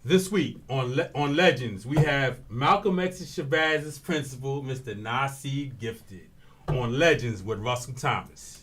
This week on Legends, we have Malcolm X Shabazz's principal, Mr. Naseed Gifted, on Legends with Russell Thomas.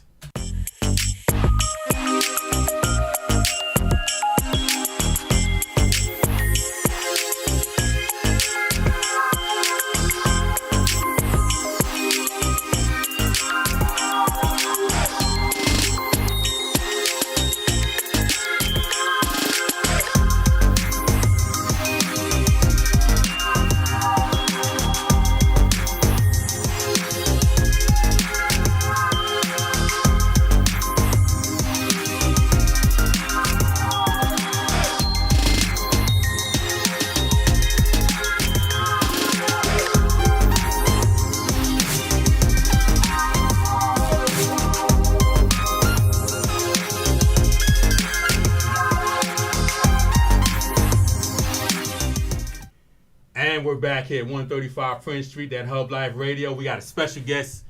And we're back here at 135 French Street, that Hub Life Radio. We got a special guest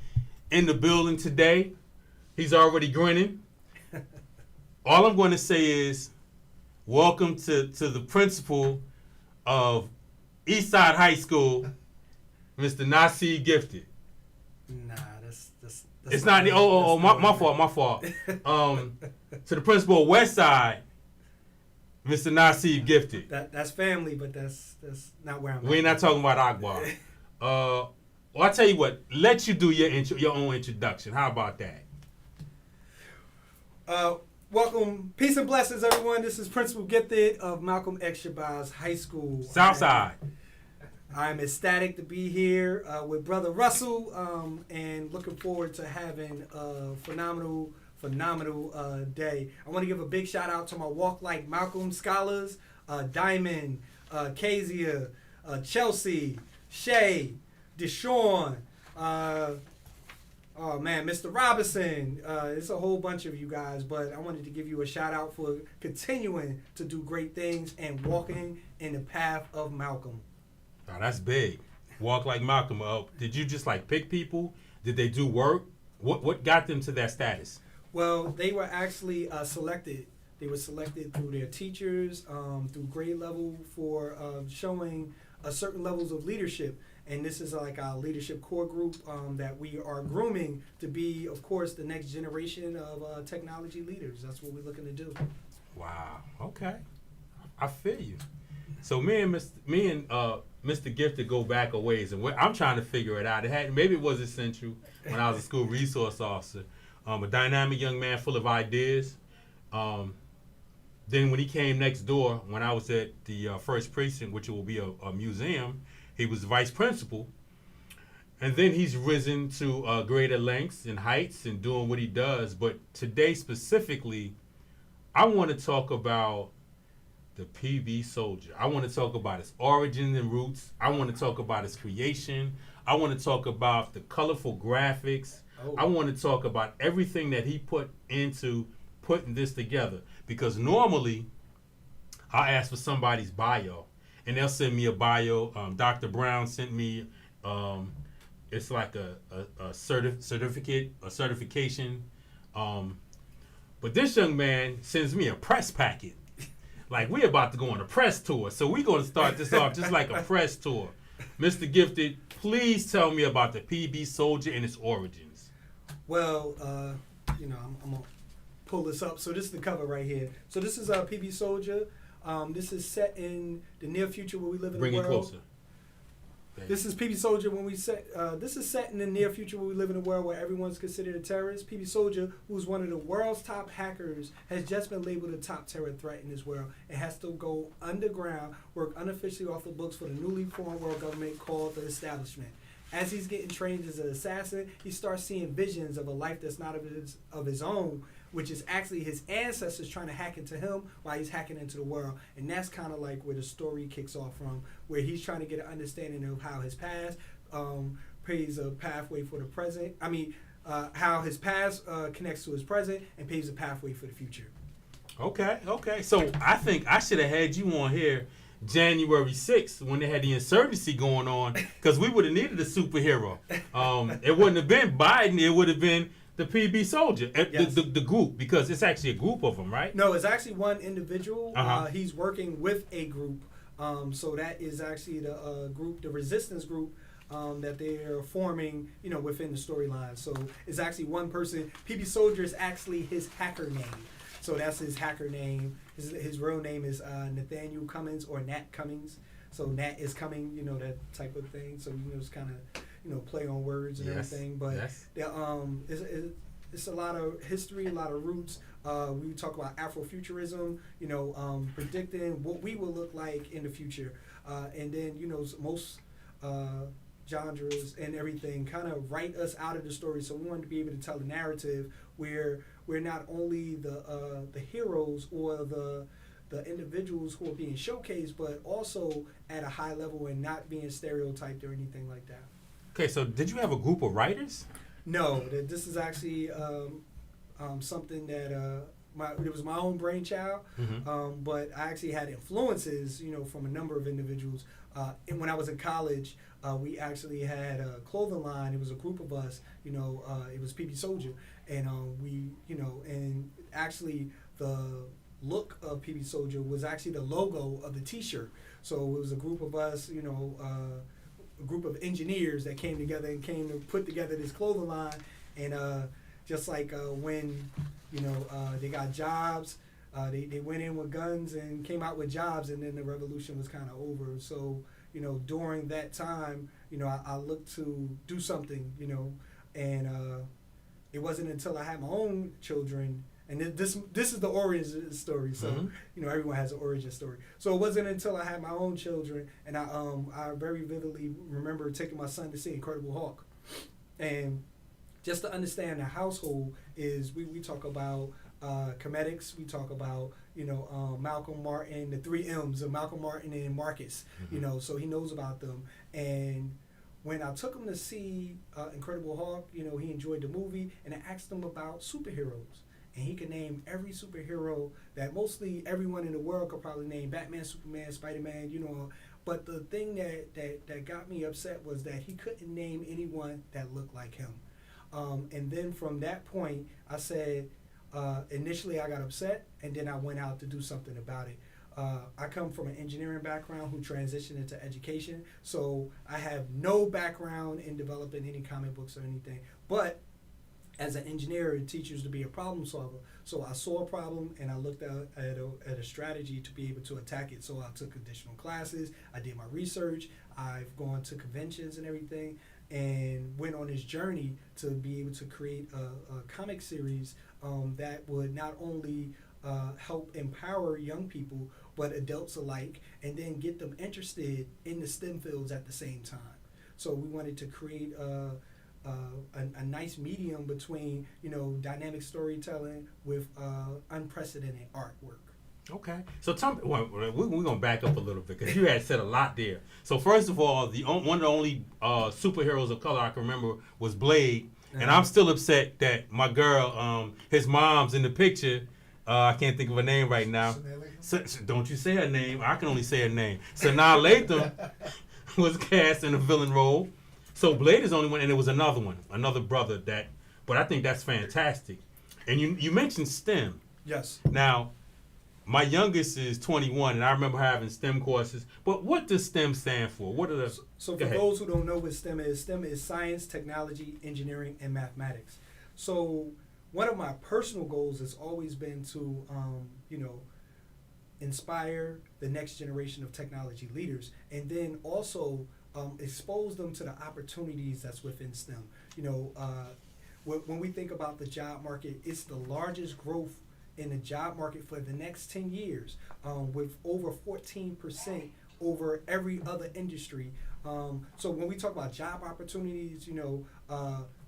in the building today. He's already grinning. All I'm going to say is welcome to the principal of Eastside High School, Mr. Naseed Gifted. Nah, that's it's not. My fault. To the principal of Westside, Mr. Naseed Gifted. That's family, but that's not where I'm at. We're not talking about Akbar. Well, I'll tell you what. Let you do your own introduction. How about that? Welcome. Peace and blessings, everyone. This is Principal Gifted of Malcolm X Shabazz High School. Southside. I'm ecstatic to be here with Brother Russell and looking forward to having a phenomenal day. I want to give a big shout out to my Walk Like Malcolm scholars, Diamond, Kezia, Chelsea, Shay, Deshaun, Mr. Robinson. It's a whole bunch of you guys, but I wanted to give you a shout out for continuing to do great things and walking in the path of Malcolm. Oh, that's big. Walk Like Malcolm. Did you just like pick people? Did they do work? What got them to that status? Well, they were actually selected. They were selected through their teachers, through grade level for showing certain levels of leadership. And this is like our leadership core group that we are grooming to be, of course, the next generation of technology leaders. That's what we're looking to do. Wow. Okay. I feel you. So me and Mr. Gifted go back a ways, and I'm trying to figure it out. Maybe it was essential when I was a school resource officer. A dynamic young man full of ideas. Then when he came next door, when I was at the first precinct, which will be a museum, he was vice principal. And then he's risen to greater lengths and heights and doing what he does. But today specifically, I want to talk about the PB Soldier. I want to talk about his origins and roots. I want to talk about his creation. I want to talk about the colorful graphics. I want to talk about everything that he put into putting this together. Because normally, I ask for somebody's bio, and they'll send me a bio. Dr. Brown sent me, it's like a certification. But this young man sends me a press packet. Like, we're about to go on a press tour. So we're going to start this off just like a press tour. Mr. Gifted, please tell me about the PB Soldier and its origins. Well, I'm going to pull this up. So this is the cover right here. So this is PB Soldier. This is set in the near future where we live in the world. Bring it closer. This is PB Soldier this is set in the near future where we live in a world where everyone's considered a terrorist. PB Soldier, who's one of the world's top hackers, has just been labeled a top terror threat in this world and has to go underground, work unofficially off the books for the newly formed world government called the Establishment. As he's getting trained as an assassin, he starts seeing visions of a life that's not of his own, which is actually his ancestors trying to hack into him while he's hacking into the world. And that's kind of like where the story kicks off from, where he's trying to get an understanding of how his past paves a pathway for the present. How his past connects to his present and paves a pathway for the future. Okay. So I think I should have had you on here January 6th when they had the insurgency going on, because we would have needed a superhero. It wouldn't have been Biden. It would have been the PB Soldier, yes. the group, because it's actually a group of them, right? No, it's actually one individual. Uh-huh. He's working with a group So that is actually the group, the resistance group. That they are forming, within the storyline. So it's actually one person. PB Soldier is actually his hacker name. So that's his hacker name. His real name is Nathaniel Cummings or Nat Cummings. So Nat is coming, that type of thing. So it's kind of play on words and everything. But it's a lot of history, a lot of roots. We talk about Afrofuturism, predicting what we will look like in the future, and then most genres and everything kind of write us out of the story. So we wanted to be able to tell a narrative where we're not only the heroes or the individuals who are being showcased, but also at a high level and not being stereotyped or anything like that. Okay, so did you have a group of writers? No, this is actually something that it was my own brainchild, but I actually had influences, from a number of individuals. And when I was in college, we actually had a clothing line. It was a group of us, it was PB Soldier, and and actually the look of PB Soldier was actually the logo of the T-shirt. So it was a group of us, a group of engineers that came together and came to put together this clothing line, and just like when they got jobs, they went in with guns and came out with jobs, and then the revolution was kind of over. So during that time, I looked to do something, and it wasn't until I had my own children. And this is the origin story, so everyone has an origin story. So it wasn't until I had my own children, and I very vividly remember taking my son to see Incredible Hulk, and just to understand the household is we talk about comedics, we talk about Malcolm Martin, the 3 M's of Malcolm Martin and Marcus, so he knows about them. And when I took him to see Incredible Hulk, he enjoyed the movie, and I asked him about superheroes. And he could name every superhero that mostly everyone in the world could probably name: Batman, Superman, Spider-Man, But the thing that got me upset was that he couldn't name anyone that looked like him. And then from that point, I said, initially I got upset, and then I went out to do something about it. I come from an engineering background who transitioned into education, so I have no background in developing any comic books or anything. But as an engineer, it teaches you to be a problem solver. So I saw a problem, and I looked at a strategy to be able to attack it. So I took additional classes, I did my research, I've gone to conventions and everything, and went on this journey to be able to create a comic series that would not only help empower young people, but adults alike, and then get them interested in the STEM fields at the same time. So we wanted to create a nice medium between dynamic storytelling with unprecedented artwork. Okay, so tell me, we're gonna back up a little bit because you had said a lot there. So first of all, one of the only superheroes of color I can remember was Blade, and I'm still upset that my girl, his mom's in the picture. I can't think of her name right now. So, don't you say her name? I can only say her name. Sanaa Lathan was cast in a villain role. So Blade is the only one, and there was another brother that. But I think that's fantastic. And you mentioned STEM. Yes. Now, my youngest is 21, and I remember having STEM courses. But what does STEM stand for? What are the? So for those who don't know what STEM is science, technology, engineering, and mathematics. So one of my personal goals has always been to, inspire the next generation of technology leaders, and then also expose them to the opportunities that's within STEM. When we think about the job market, it's the largest growth in the job market for the next 10 years, with over 14% over every other industry. So when we talk about job opportunities,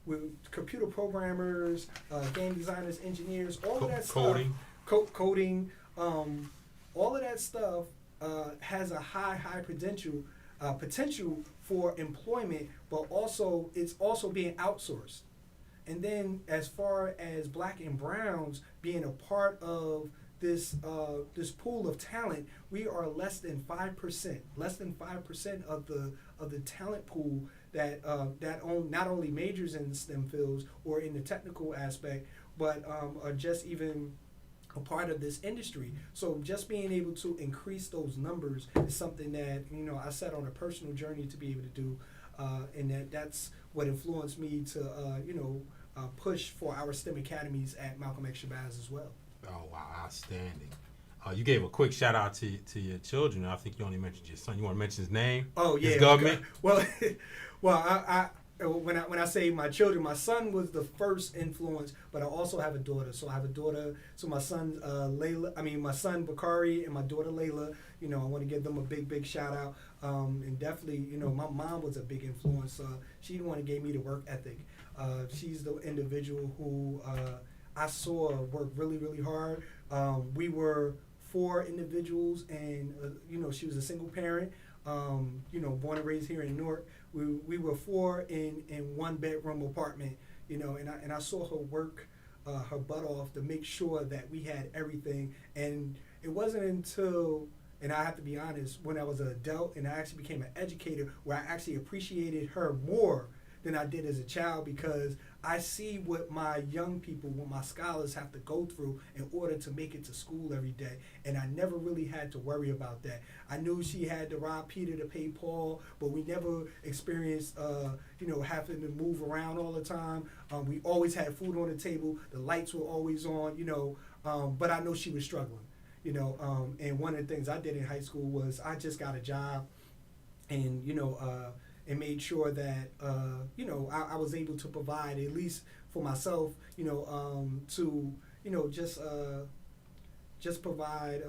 with computer programmers, game designers, engineers, all of that coding. stuff, coding, all of that stuff has a high potential for employment, but also it's also being outsourced. And then as far as black and browns being a part of this pool of talent, we are less than 5% of the talent pool that not only majors in STEM fields or in the technical aspect, but are just even a part of this industry. So just being able to increase those numbers is something that I set on a personal journey to be able to do, and that's what influenced me to push for our STEM academies at Malcolm X Shabazz as well. Oh wow, outstanding! You gave a quick shout out to your children. I think you only mentioned your son. You want to mention his name? Oh yeah, his government. Okay. Well, I when I say my children, my son was the first influence, but I also have a daughter. So I have a daughter. So my son my son Bakari and my daughter Layla. I want to give them a big shout out. And definitely, my mom was a big influence. She the one that gave me the work ethic. She's the individual who I saw work really hard. We were 4 individuals, and she was a single parent. Born and raised here in Newark. We were 4 in 1 bedroom apartment, and I saw her work her butt off to make sure that we had everything. And it wasn't until, and I have to be honest, when I was an adult and I actually became an educator, where I actually appreciated her more than I did as a child, because I see what my young people, what my scholars have to go through in order to make it to school every day. And I never really had to worry about that. I knew she had to rob Peter to pay Paul, but we never experienced, having to move around all the time. We always had food on the table. The lights were always on, but I know she was struggling, and one of the things I did in high school was I just got a job, and, and made sure that I was able to provide, at least for myself, to just provide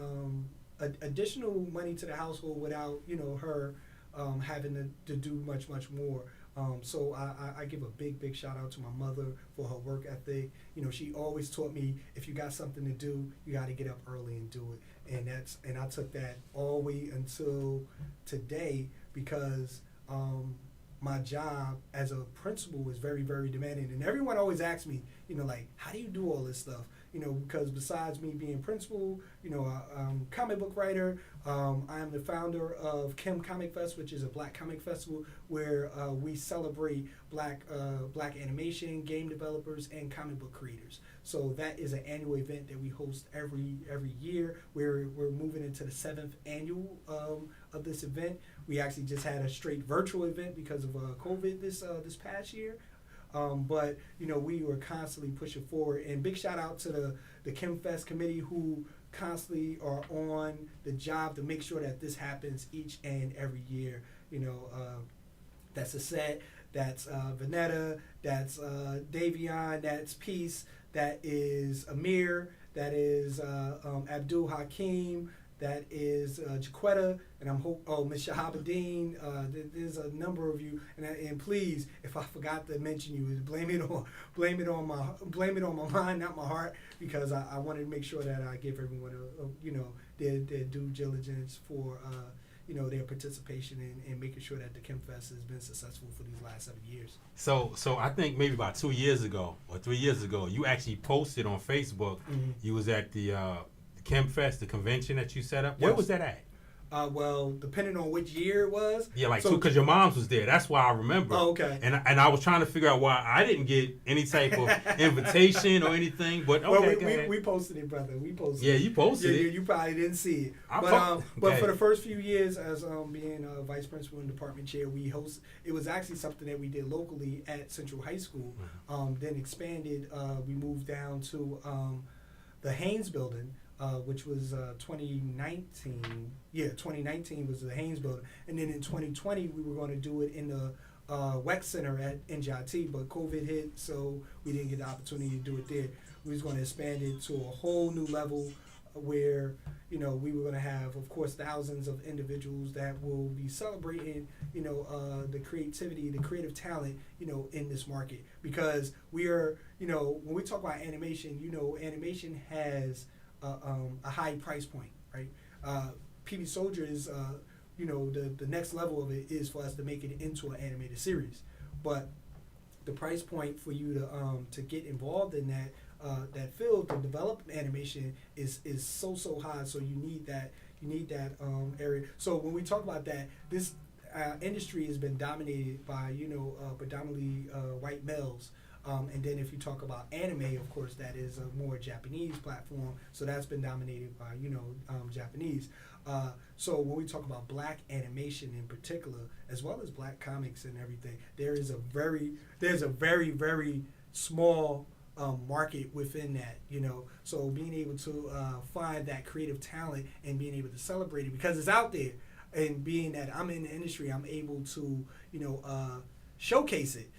additional money to the household without her having to do much more. So I give a big shout out to my mother for her work ethic. She always taught me, if you got something to do, you got to get up early and do it. And I took that all the way until today, because my job as a principal was very demanding. And everyone always asks me, how do you do all this stuff? Because besides me being principal, I'm a comic book writer. I am the founder of Kim Comic Fest, which is a black comic festival where we celebrate black animation, game developers, and comic book creators. So that is an annual event that we host every year. We're moving into the 7th annual of this event. We actually just had a straight virtual event because of COVID this past year. But we were constantly pushing forward, and big shout out to the Kim Fest committee, who constantly are on the job to make sure that this happens each and every year. That's Aset, that's Vanetta, that's Davion, that's Peace, that is Amir, that is Abdul Hakim, that is Jaquetta, and Ms. Shahabuddin. There's a number of you, and please, if I forgot to mention you, blame it on my mind, not my heart, because I wanted to make sure that I give everyone their due diligence for their participation in making sure that the Kim Fest has been successful for these last 7 years. So I think maybe about 2 years ago or 3 years ago, you actually posted on Facebook. Mm-hmm. You was at the Kim Fest, the convention that you set up. Yes. Where was that at? Well, depending on which year it was. Yeah, because your mom's was there. That's why I remember. Oh, okay. And I was trying to figure out why I didn't get any type of invitation or anything. But okay, well, we posted it, brother. We posted. Yeah, you posted it. You probably didn't see it. But for the first few years, as being vice principal and department chair, it was actually something that we did locally at Central High School. Mm-hmm. Then expanded. We moved down to the Haynes Building. Which was 2019. Yeah, 2019 was the Haynes Building. And then in 2020, we were going to do it in the WEC Center at NJIT, but COVID hit, so we didn't get the opportunity to do it there. We was going to expand it to a whole new level where, we were going to have, of course, thousands of individuals that will be celebrating, the creativity, the creative talent, in this market. Because we are, when we talk about animation, animation has a high price point, right? PB Soldier is, the next level of it is for us to make it into an animated series. But the price point for you to get involved in that field to develop animation is so high. So you need that area. So when we talk about that, this industry has been dominated by predominantly white males. And then if you talk about anime, of course, that is a more Japanese platform, so that's been dominated by Japanese. So when we talk about black animation in particular, as well as black comics and everything, there's a very very small market within that, So being able to find that creative talent and being able to celebrate it because it's out there, and being that I'm in the industry, I'm able to showcase it.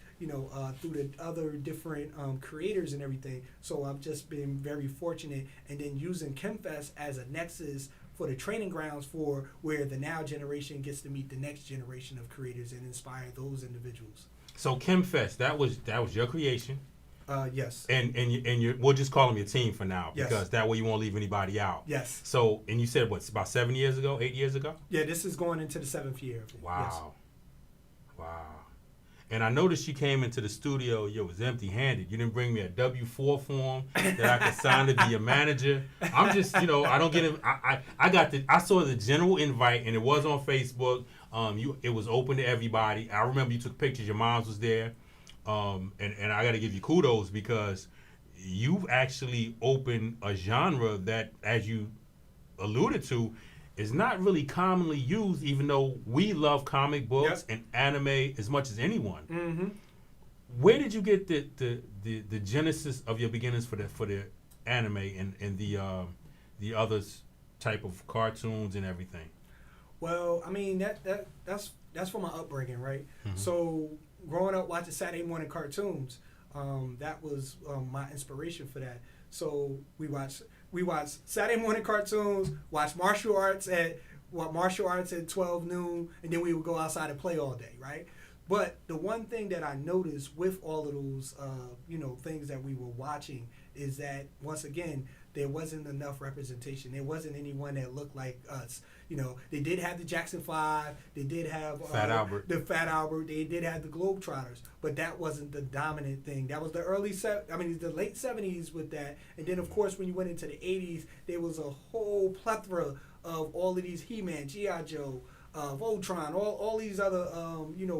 Through the other different creators and everything. So I've just been very fortunate, and then using ChemFest as a nexus for the training grounds for where the now generation gets to meet the next generation of creators and inspire those individuals. So ChemFest, that was your creation. Yes. And we'll just call them your team for now, because yes. That way you won't leave anybody out. Yes. So, and you said what, about 8 years ago? Yeah, this is going into the 7th year. Wow. Yes. Wow. And I noticed you came into the studio, you was empty-handed. You didn't bring me a W-4 form that I could sign to be a manager. I'm just, I don't get it. I saw the general invite, and it was on Facebook. It was open to everybody. I remember you took pictures. Your mom was there. And I got to give you kudos, because you've actually opened a genre that, as you alluded to, is not really commonly used, even though we love comic books and anime as much as anyone. Mm-hmm. Where did you get the genesis of your beginnings for the anime and the other type of cartoons and everything? Well, I mean that's from my upbringing, right? Mm-hmm. So growing up watching Saturday morning cartoons, that was my inspiration for that. So we watched Saturday morning cartoons, watch martial arts at 12 noon, and then we would go outside and play all day, right? But the one thing that I noticed with all of those, things that we were watching is that, once again, there wasn't enough representation. There wasn't anyone that looked like us. They did have the Jackson 5. They did have the Fat Albert. They did have the Globetrotters. But that wasn't the dominant thing. That was the the late 70s with that. And then, of course, when you went into the 80s, there was a whole plethora of all of these He-Man, G.I. Joe, Voltron, all these other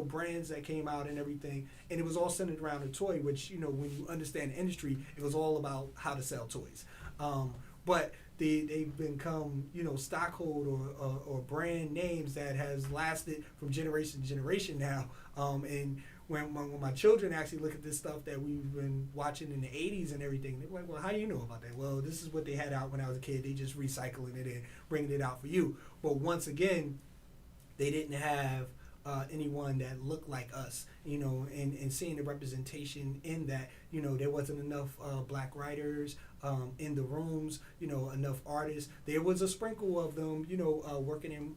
brands that came out and everything, and it was all centered around a toy, which when you understand the industry, it was all about how to sell toys. But they've become stockhold or brand names that has lasted from generation to generation now. And when my children actually look at this stuff that we've been watching in the 80s and everything, they're like, well, how do you know about that? Well, this is what they had out when I was a kid. They just recycling it and bringing it out for you. But once again, they didn't have anyone that looked like us, and seeing the representation in that, there wasn't enough black writers in the rooms, enough artists. There was a sprinkle of them, working in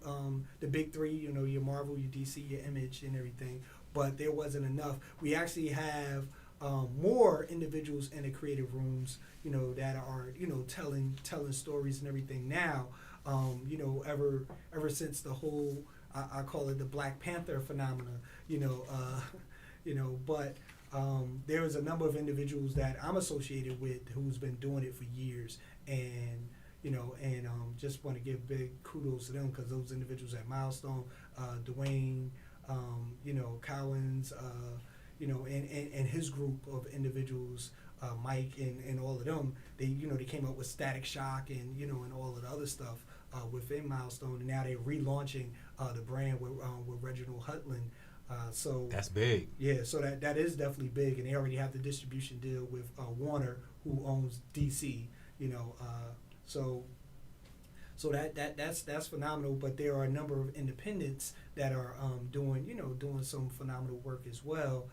the big three, your Marvel, your DC, your Image, and everything, but there wasn't enough. We actually have more individuals in the creative rooms, that are, telling stories and everything now, ever since the whole, I call it the Black Panther phenomena, but there is a number of individuals that I'm associated with who's been doing it for years, and just want to give big kudos to them, because those individuals at Milestone, Dwayne, Collins, and his group of individuals, Mike and all of them, they came up with Static Shock and and all of the other stuff within Milestone, and now they're relaunching the brand with Reginald Hutland. So that's big. Yeah, so that is definitely big, and they already have the distribution deal with Warner, who owns DC. So that's phenomenal. But there are a number of independents that are doing some phenomenal work as well.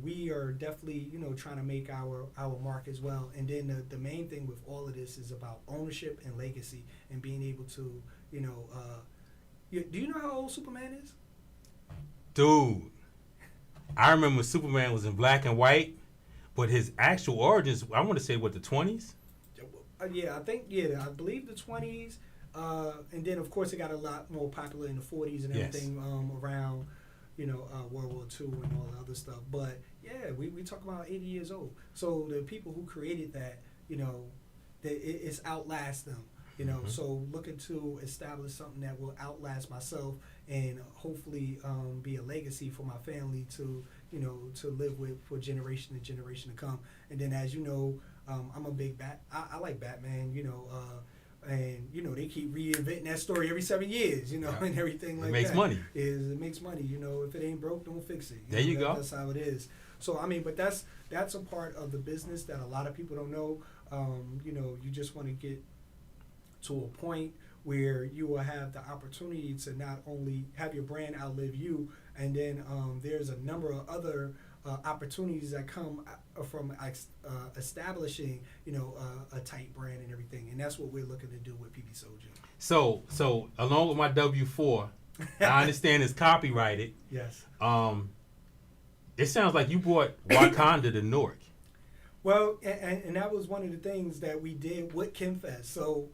We are definitely trying to make our mark as well. And then the main thing with all of this is about ownership and legacy, and being able to do you know how old Superman is? Dude, I remember Superman was in black and white, but his actual origins, I want to say, the 20s? I believe the 20s. And then, of course, it got a lot more popular in the 40s and everything, around, World War II and all the other stuff. But, yeah, we talk about 80 years old. So the people who created that, it's outlast them. You know, so looking to establish something that will outlast myself and hopefully be a legacy for my family to, you know, to live with for generation to generation to come. And then, as you know, I'm a big I like Batman, you know, and you know they keep reinventing that story every 7 years, you know, and everything like that. It makes money. It makes money, you know. If it ain't broke, don't fix it. There you go. That's how it is. So I mean, but that's a part of the business that a lot of people don't know. You know, you just want to get to a point where you will have the opportunity to not only have your brand outlive you, and then there's a number of other opportunities that come from establishing, you know, a tight brand and everything, and that's what we're looking to do with PB Soldier. So along with my W-4, I understand it's copyrighted. Yes. It sounds like you brought Wakanda to Newark. Well, and that was one of the things that we did with KimFest. So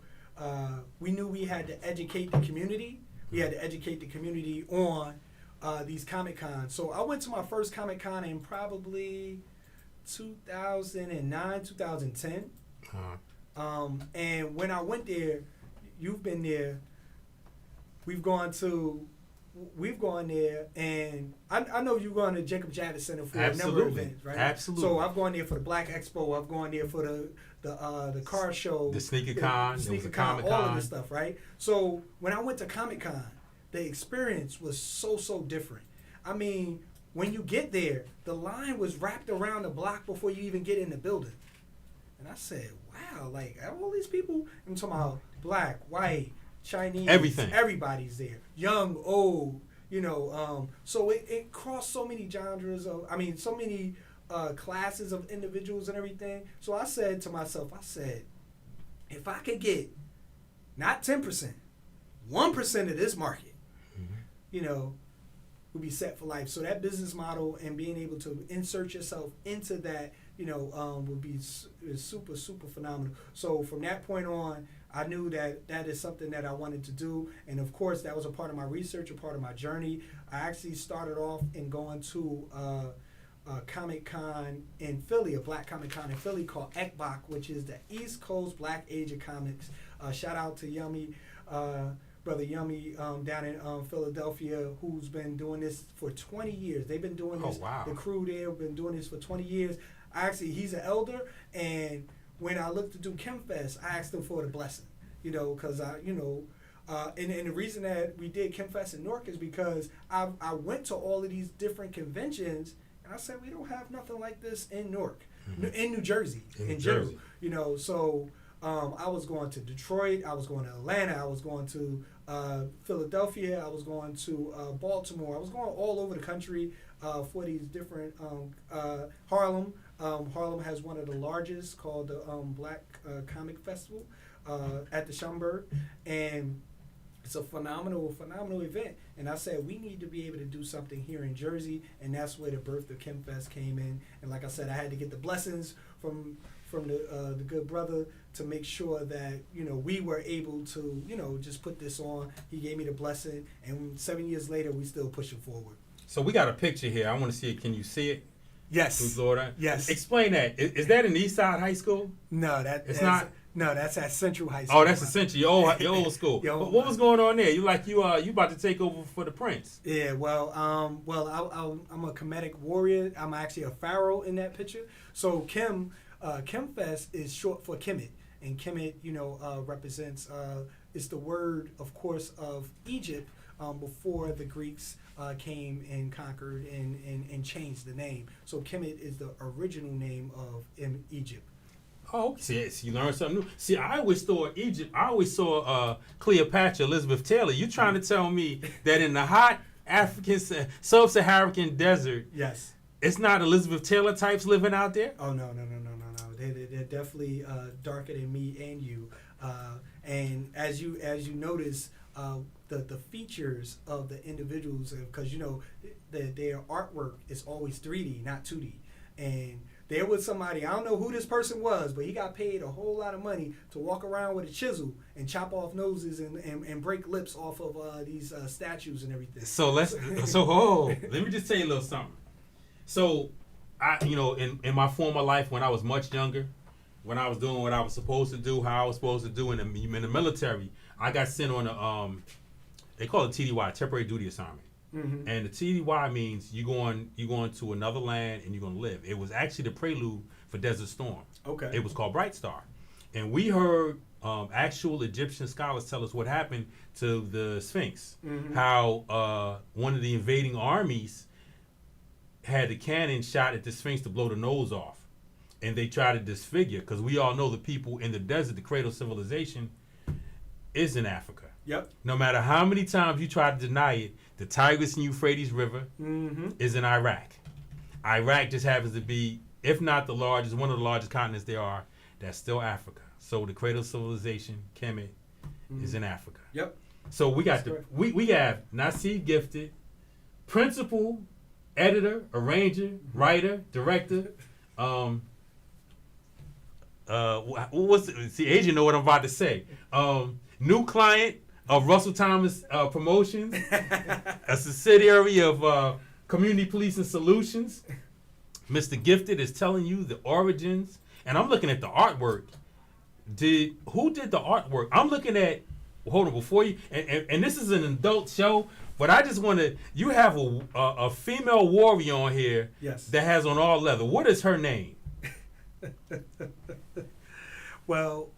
we knew we had to educate the community. We had to educate the community on these Comic Cons. So I went to my first Comic Con in probably 2009, 2010. And when I went there, you've been there. We've gone there, and I know you've gone to Jacob Javits Center for a number of events, right? Absolutely. So I've gone there for the Black Expo. I've gone there for the car show, the Sneaker Con, all of this stuff, right? So when I went to Comic Con, the experience was so different. I mean, when you get there, the line was wrapped around the block before you even get in the building, and I said, "Wow, like all these people." I'm talking about black, white, Chinese, everything. Everybody's there, young, old, you know. So it crossed so many genres of, so many classes of individuals and everything. So I said to myself, if I could get not 10%, 1% of this market, you know, would be set for life. So that business model and being able to insert yourself into that, you know, would be super phenomenal. So from that point on, I knew that is something that I wanted to do, and of course that was a part of my research, a part of my journey. I actually started off in going to a Comic Con in Philly, a Black Comic Con in Philly called ECBOC, which is the East Coast Black Age of Comics. Shout out to Yummy, Brother Yummy down in Philadelphia, who's been doing this for 20 years. They've been doing this. Oh, wow. The crew there have been doing this for 20 years. Actually, he's an elder, and when I looked to do KimFest, I asked him for the blessing, you know, because and the reason that we did KimFest in Newark is because I went to all of these different conventions, and I said, we don't have nothing like this in Newark, in New Jersey, in general, you know. So I was going to Detroit, I was going to Atlanta, I was going to Philadelphia, I was going to Baltimore, I was going all over the country for these different Harlem. Harlem has one of the largest, called the Black Comic Festival at the Schomburg, and it's a phenomenal event. And I said, we need to be able to do something here in Jersey, and that's where the birth of KimFest came in. And like I said, I had to get the blessings from the good brother to make sure that, you know, we were able to, you know, just put this on. He gave me the blessing, and 7 years later, we still pushing forward. So we got a picture here. I want to see it. Can you see it? Yes. Through Florida? Yes. Explain that. Is that in Eastside High School? No, that's not. No, that's at Central High School. Oh, that's Central. Your old school. What was going on there? You about to take over for the Prince? Yeah. Well, I'm a comedic warrior. I'm actually a pharaoh in that picture. So KimFest is short for Kemet, and Kemet, you know, represents. It's the word, of course, of Egypt before the Greeks came and conquered and changed the name. So Kemet is the original name of Egypt. Oh, see, you learned something new. See, I always thought Egypt. I always saw Cleopatra, Elizabeth Taylor. You trying to tell me that in the hot African sub-Saharan desert, yes, it's not Elizabeth Taylor types living out there? Oh no. They're definitely darker than me and you. And as you notice, the features of the individuals, because you know their artwork is always 3D, not 2D, and there was somebody, I don't know who this person was, but he got paid a whole lot of money to walk around with a chisel and chop off noses and break lips off of these statues and everything. So let me just tell you a little something. So I, in my former life when I was much younger, when I was doing what I was supposed to do, how I was supposed to do in the military, I got sent on a they call it TDY, temporary duty assignment. Mm-hmm. And the TDY means you going to another land and you're going to live. It was actually the prelude for Desert Storm. Okay. It was called Bright Star. And we heard actual Egyptian scholars tell us what happened to the Sphinx. Mm-hmm. How one of the invading armies had the cannon shot at the Sphinx to blow the nose off. And they tried to disfigure, because we all know the people in the desert, the cradle of civilization, is in Africa. Yep. No matter how many times you try to deny it, the Tigris and Euphrates River is in Iraq. Iraq just happens to be, if not the largest, one of the largest continents there are, that's still Africa. So the cradle of civilization, Kemet, is in Africa. Yep. So we got we have Naseed gifted, principal, editor, arranger, writer, director. See, Adrian know what I'm about to say. New client of Russell Thomas Promotions, a subsidiary of Community Policing Solutions. Mr. Gifted is telling you the origins, and I'm looking at the artwork. Who did the artwork? I'm looking at. Hold on, before you, and this is an adult show, but I just want to. You have a female warrior on here. Yes. That has on all leather. What is her name? Well,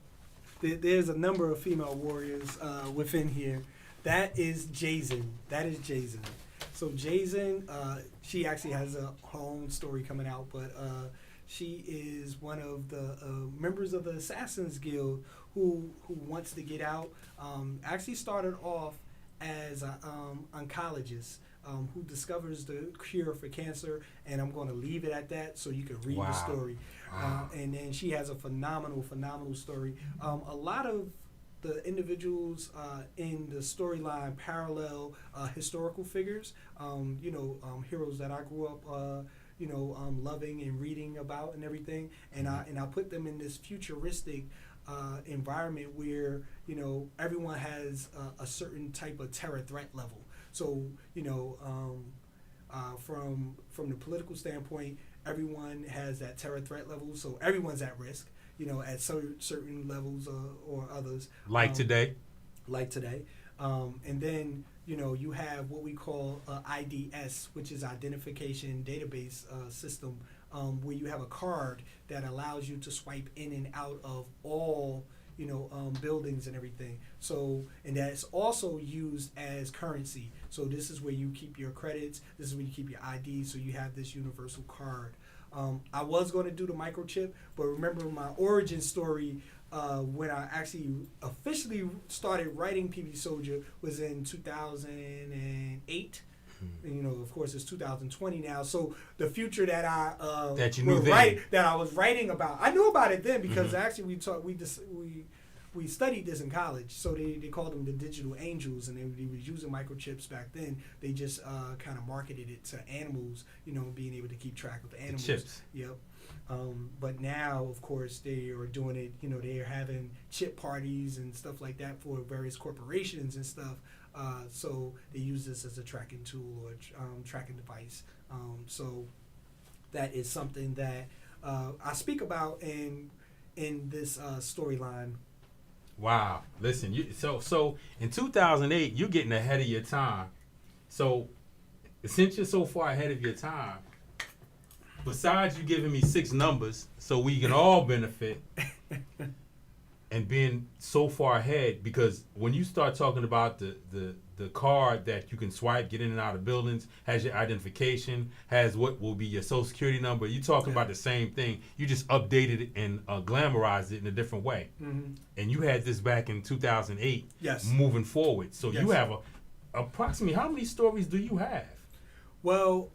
there's a number of female warriors within here. That is Jason. So Jason, she actually has her own story coming out, but she is one of the members of the Assassin's Guild who wants to get out. Actually started off as an oncologist who discovers the cure for cancer, and I'm going to leave it at that so you can read the story. And then she has a phenomenal story. A lot of the individuals in the storyline parallel historical figures, heroes that I grew up, loving and reading about and everything. And I put them in this futuristic environment where everyone has a certain type of terror threat level. So from the political standpoint, everyone has that terror threat level, so everyone's at risk, at certain levels or others. Like today. And then, you have what we call IDS, which is Identification Database System, where you have a card that allows you to swipe in and out of all buildings and everything. So, and that's also used as currency. So this is where you keep your credits. This is where you keep your ID. So you have this universal card. I was going to do the microchip, but remember my origin story when I actually officially started writing PB Soldier was in 2008. And, of course, it's 2020 now. So the future that I that I was writing about, I knew about it then because actually we studied this in college. So they called them the digital angels, and they were using microchips back then. They just kind of marketed it to animals, being able to keep track of animals. The chips. Yep. But now, of course, they are doing it. They are having chip parties and stuff like that for various corporations and stuff. So they use this as a tracking tool or tracking device. So that is something that I speak about in this storyline. Wow! Listen, so in 2008, you're getting ahead of your time. So since you're so far ahead of your time, besides you giving me 6 numbers so we can all benefit, and being so far ahead, because when you start talking about the card that you can swipe, get in and out of buildings, has your identification, has what will be your social security number, you're talking about the same thing. You just updated it and glamorized it in a different way. Mm-hmm. And you had this back in 2008. Yes. Moving forward. So you have approximately, how many stories do you have? Well,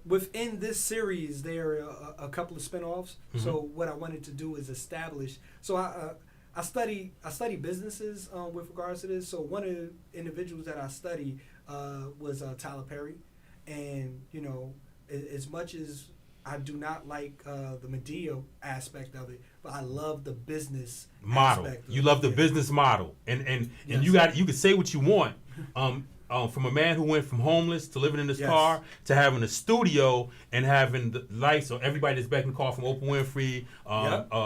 within this series, there are a couple of spinoffs. Mm-hmm. So what I wanted to do is establish. So I study businesses with regards to this. So one of the individuals that I study was Tyler Perry, and as much as I do not like the Medea aspect of it, but I love the business model. Aspect You love the business model, and yes. You can say what you want. from a man who went from homeless to living in his car to having a studio and having the lights on everybody that's back in the car, from Oprah Winfrey,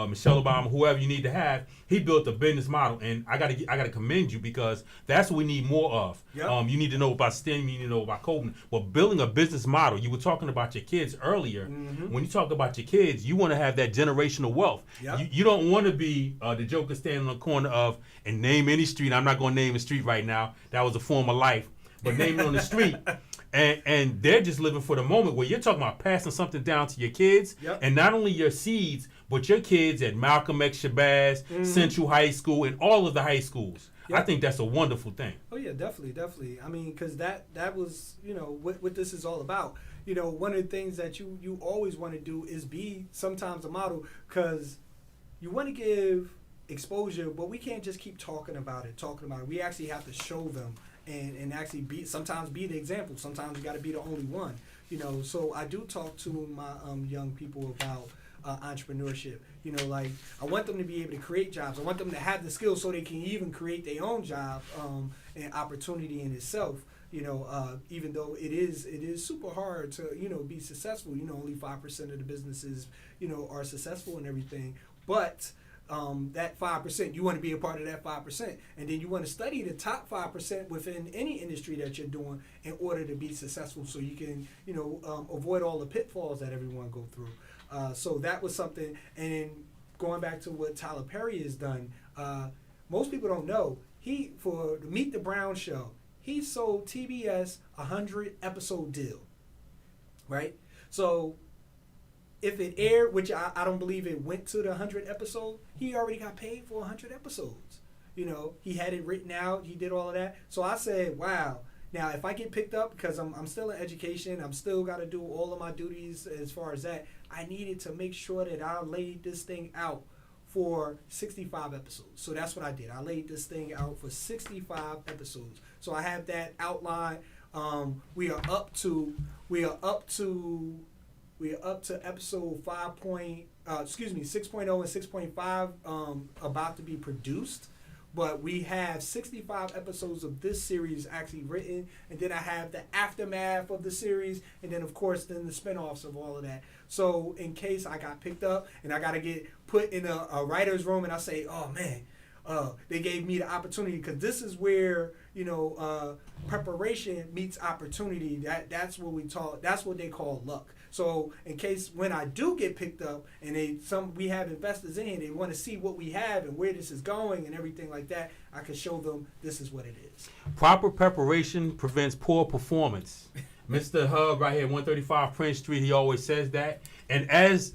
Michelle Obama, whoever you need to have. He built a business model, and I gotta commend you, because that's what we need more of. You need to know about STEM, you need to know about coding. But building a business model, you were talking about your kids earlier. When you talk about your kids, you want to have that generational wealth. You don't want to be the joker standing on the corner of, and name any street. I'm not going to name a street right now. That was a form of life. But name it on the street. And they're just living for the moment, where you're talking about passing something down to your kids, and not only your seeds, but your kids at Malcolm X Shabazz, Central High School, and all of the high schools. I think that's a wonderful thing. Oh yeah, definitely. I mean, because that was, what this is all about. One of the things that you always want to do is be sometimes a model, because you want to give exposure, but we can't just keep talking about it. We actually have to show them and actually sometimes be the example. Sometimes you got to be the only one. So I do talk to my young people about entrepreneurship. Like, I want them to be able to create jobs. I want them to have the skills so they can even create their own job and opportunity in itself. Even though it is super hard to be successful. Only 5% of the businesses are successful and everything, but that 5%, you want to be a part of that 5%, and then you want to study the top 5% within any industry that you're doing in order to be successful, so you can avoid all the pitfalls that everyone go through. So that was something. And then going back to what Tyler Perry has done, most people don't know, for the Meet the Brown show, he sold TBS a 100-episode deal, right? So if it aired, which I don't believe it went to the 100 episode, he already got paid for 100 episodes. He had it written out, he did all of that. So I said, wow. Now, if I get picked up, because I'm still in education, I'm still got to do all of my duties as far as that, I needed to make sure that I laid this thing out for 65 episodes. So that's what I did. I laid this thing out for 65 episodes. So I have that outline. We are up to episode 6.0 and 6.5 about to be produced. But we have 65 episodes of this series actually written, and then I have the aftermath of the series, and then of course then the spinoffs of all of that. So in case I got picked up and I got to get put in a writer's room, and I say, oh man, they gave me the opportunity, because this is where preparation meets opportunity. That's what they call luck. So in case when I do get picked up, and we have investors in here, they want to see what we have and where this is going and everything like that, I can show them this is what it is. Proper preparation prevents poor performance. Mr. Hub right here, 135 Prince Street, he always says that. And as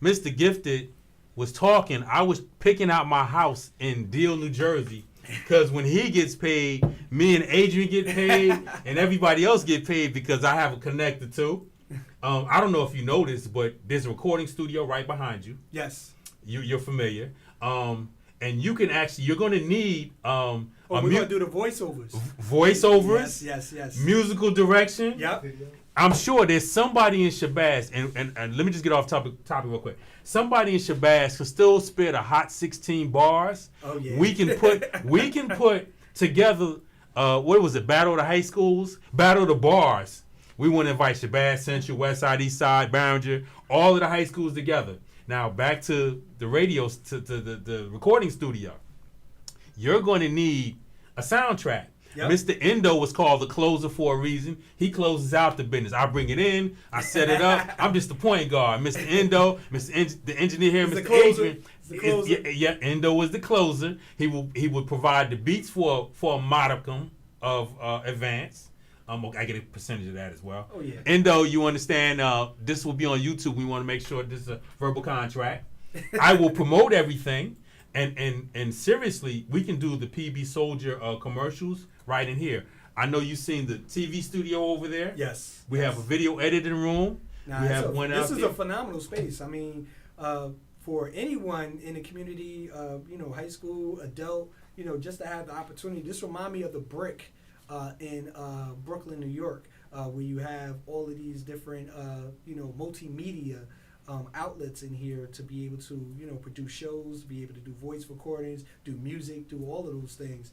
Mr. Gifted was talking, I was picking out my house in Deal, New Jersey, because when he gets paid, me and Adrian get paid, and everybody else get paid, because I have a connector too. I don't know if you know this, but there's a recording studio right behind you. Yes. You're familiar. And you can you're going to need... we're going to do the voiceovers. Voiceovers. Yes. Musical direction. Yep. I'm sure there's somebody in Shabazz, and let me just get off topic real quick. Somebody in Shabazz can still spit a hot 16 bars. Oh, yeah. We can put together, what was it, Battle of the High Schools? Battle of the Bars. We want to invite Shabazz, Central, West Side, East Side, Barringer, all of the high schools together. Now, back to the radios, to the recording studio. You're going to need a soundtrack. Yep. Mr. Endo was called the closer for a reason. He closes out the business. I bring it in. I set it up. I'm just the point guard. Mr. Endo, the engineer here, Mr. Adrian. Endo was the closer. He would provide the beats for a modicum of advance. I get a percentage of that as well. Oh, yeah. Endo, you understand, this will be on YouTube. We want to make sure this is a verbal contract. I will promote everything. And seriously, we can do the PB Soldier commercials right in here. I know you've seen the TV studio over there. Yes. We have a video editing room. This is a phenomenal space. I mean, for anyone in the community, high school, adult, just to have the opportunity. This reminds me of the Brick in Brooklyn, New York, where you have all of these different, multimedia outlets in here to be able to, produce shows, be able to do voice recordings, do music, do all of those things.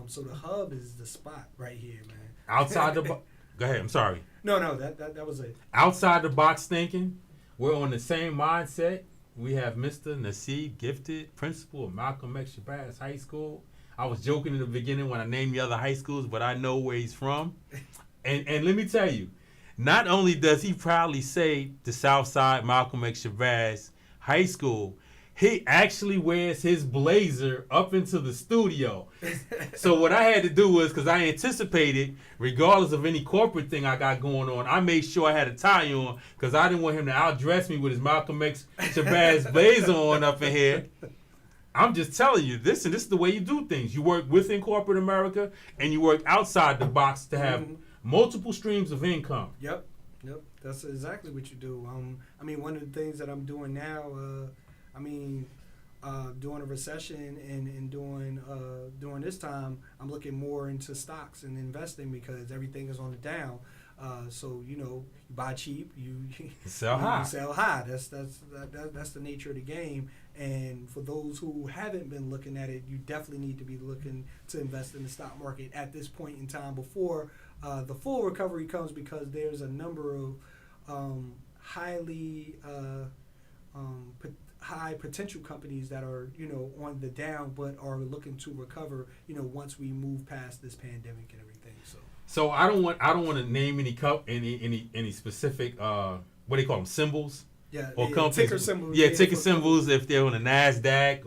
So the hub is the spot right here, man. Outside the box. Go ahead. I'm sorry. No, that was it. Outside the box thinking. We're on the same mindset. We have Mr. Naseed, gifted principal of Malcolm X Shabazz High School. I was joking in the beginning when I named the other high schools, but I know where he's from. And let me tell you, not only does he proudly say the Southside Malcolm X Shabazz High School, he actually wears his blazer up into the studio. So what I had to do was, because I anticipated, regardless of any corporate thing I got going on, I made sure I had a tie on, because I didn't want him to outdress me with his Malcolm X Shabazz blazer on up in here. I'm just telling you, this is the way you do things. You work within corporate America, and you work outside the box to have multiple streams of income. Yep. That's exactly what you do. I mean, one of the things that I'm doing now, during a recession and during this time, I'm looking more into stocks and investing because everything is on the down. So you buy cheap, you sell high. You sell high. That's the nature of the game. And for those who haven't been looking at it, you definitely need to be looking to invest in the stock market at this point in time before the full recovery comes, because there's a number of high potential companies that are on the down but are looking to recover once we move past this pandemic and everything. So I don't want to name any specific what do they call them, symbols? Or companies. Ticker symbols. Yeah, ticker symbols if they're on the NASDAQ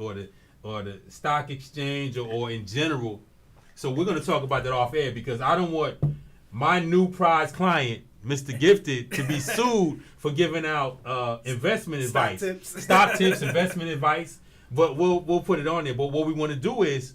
or the stock exchange or in general. So we're going to talk about that off air, because I don't want my new prize client, Mr. Gifted, to be sued for giving out investment advice. Stock tips, investment advice. But we'll put it on there. But what we want to do is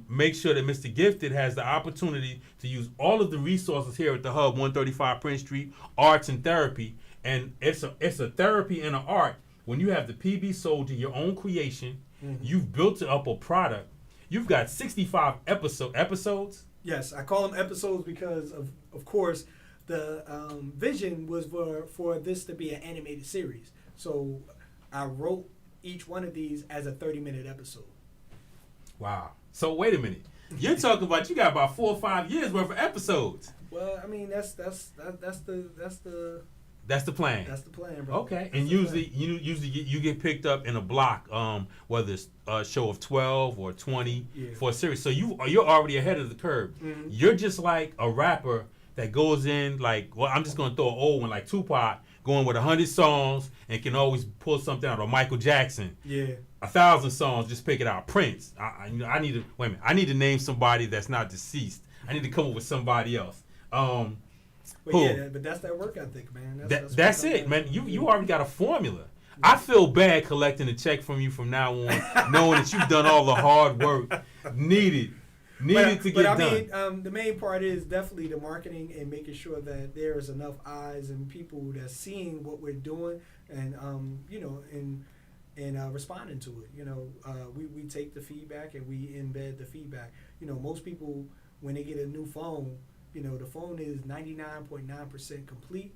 make sure that Mr. Gifted has the opportunity to use all of the resources here at the Hub, 135 Prince Street, arts and therapy. And it's a therapy and an art. When you have the PB Soldier, your own creation, you've built up a product. You've got 65 episodes. Yes, I call them episodes because of course the vision was for this to be an animated series. So I wrote each one of these as a 30-minute episode. Wow. So wait a minute. You're talking about you got about 4 or 5 years worth of episodes. Well, I mean that's the That's the plan. That's the plan, bro. Okay, and usually you get picked up in a block, whether it's a show of 12 or 20 for a series. So you're already ahead of the curve. Mm-hmm. You're just like a rapper that goes in like, well, I'm just gonna throw an old one like Tupac, going with 100 songs and can always pull something out, or Michael Jackson. Yeah. 1,000 songs, just pick it out. Prince. I need to wait a minute. I need to name somebody that's not deceased. I need to come up with somebody else. But that's that work ethic, man. That's it, man. You already got a formula. I feel bad collecting a check from you from now on, knowing that you've done all the hard work needed to get done. But I mean, the main part is definitely the marketing and making sure that there is enough eyes and people that's seeing what we're doing, and responding to it. We take the feedback and we embed the feedback. Most people, when they get a new phone, the phone is 99.9% complete,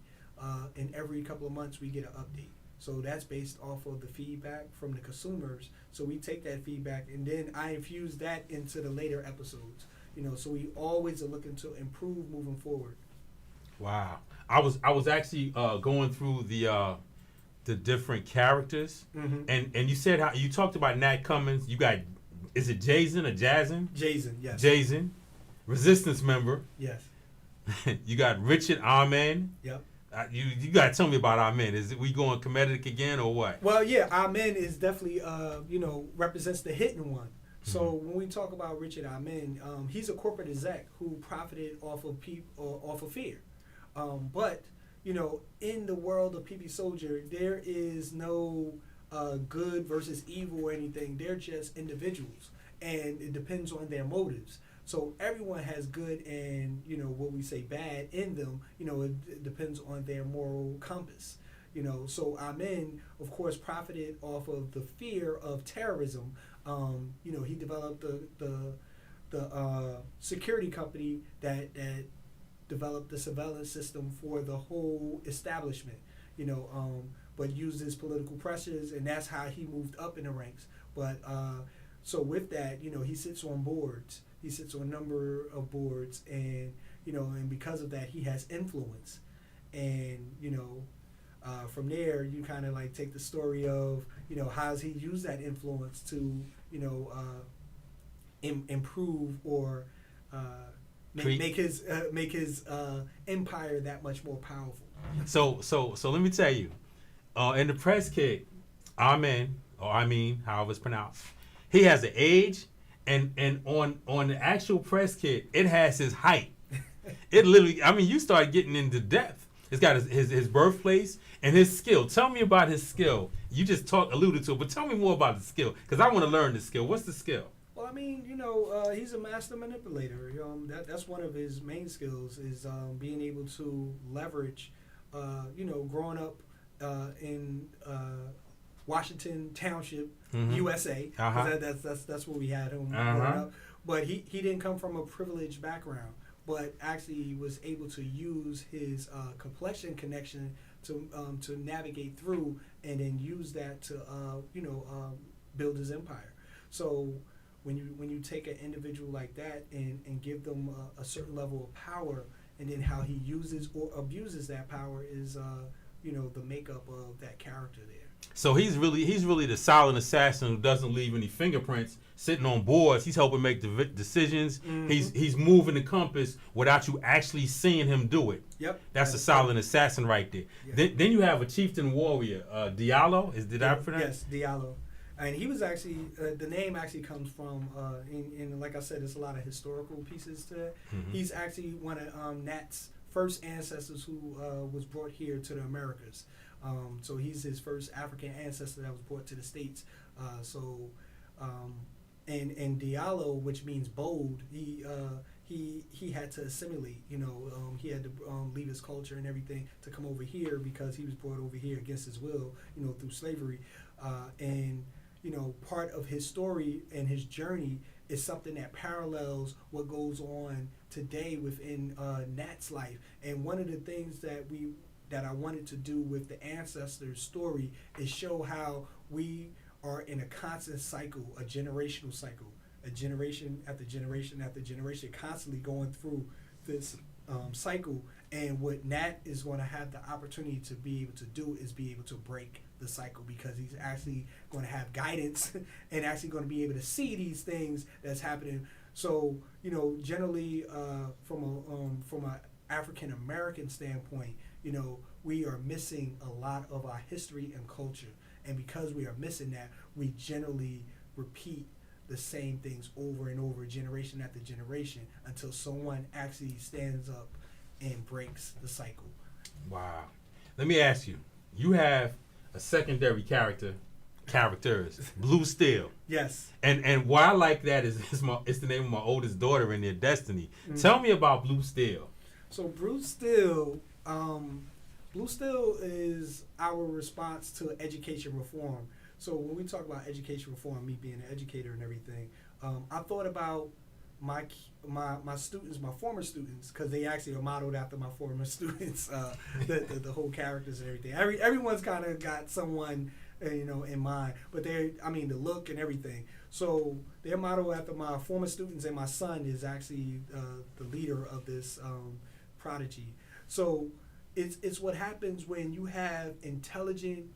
and every couple of months we get an update. So that's based off of the feedback from the consumers. So we take that feedback and then I infuse that into the later episodes. So we always are looking to improve moving forward. Wow. I was actually going through the different characters, and you said how you talked about Nat Cummins. You got, is it Jason or Jason? Jason, yes. Jason. Resistance member. Yes. You got Richard Amen. Yep. You got to tell me about Amen. Is it we going comedic again or what? Well, yeah, Amen is definitely represents the hidden one. So when we talk about Richard Amen, he's a corporate exec who profited off of fear. But in the world of PB Soldier, there is no good versus evil or anything. They're just individuals, and it depends on their motives. So everyone has good and, what we say bad in them. It depends on their moral compass. So Amen, of course, profited off of the fear of terrorism. He developed the security company that developed the surveillance system for the whole establishment. But used his political pressures, and that's how he moved up in the ranks. But So with that, he sits on boards. He sits on a number of boards, and and because of that, he has influence. And from there, you kind of like take the story of how's he used that influence to improve or make his empire that much more powerful. So let me tell you, in the press kit, Amen, or I mean, however it's pronounced, he has an age, and on the actual press kit, it has his height. It literally, I mean, you start getting into depth. It's got his birthplace and his skill. Tell me about his skill. You just alluded to it, but tell me more about the skill, because I want to learn the skill. What's the skill? Well, I mean, he's a master manipulator. That's one of his main skills is being able to leverage. Growing up in Washington Township, USA. That's where we had him growing up. But he didn't come from a privileged background, but actually was able to use his complexion connection to navigate through, and then use that to build his empire. So when you take an individual like that and give them a certain level of power, and then how he uses or abuses that power is the makeup of that character there. So he's really the silent assassin who doesn't leave any fingerprints, sitting on boards. He's helping make the decisions. Mm-hmm. He's moving the compass without you actually seeing him do it. Yep. That's a silent assassin right there. Yep. Then you have a chieftain warrior, Diallo. I pronounce? Yes, Diallo. And he was actually, the name actually comes from, and like I said, there's a lot of historical pieces to it. Mm-hmm. He's actually one of Nat's first ancestors who was brought here to the Americas. So he's his first African ancestor that was brought to the States. And Diallo, which means bold, he had to assimilate. He had to leave his culture and everything to come over here because he was brought over here against his will, through slavery. Part of his story and his journey is something that parallels what goes on today within Nat's life. And one of the things that I wanted to do with the ancestors' story is show how we are in a constant cycle, a generational cycle, a generation after generation after generation, constantly going through this cycle. And what Nat is going to have the opportunity to be able to do is be able to break the cycle, because he's actually going to have guidance and actually going to be able to see these things that's happening. So, generally from a African American standpoint, we are missing a lot of our history and culture. And because we are missing that, we generally repeat the same things over and over, generation after generation, until someone actually stands up and breaks the cycle. Wow. Let me ask you, you have a secondary characters, Blue Steel. Yes. And why I like that is it's the name of my oldest daughter in their Destiny. Mm-hmm. Tell me about Blue Steel. So Blue Steel is our response to education reform. So when we talk about education reform, me being an educator and everything, I thought about my students, my former students, because they actually are modeled after my former students, the whole characters and everything. Everyone's kind of got someone in mind, but the look and everything. So they're modeled after my former students, and my son is actually the leader of this prodigy. So it's what happens when you have intelligent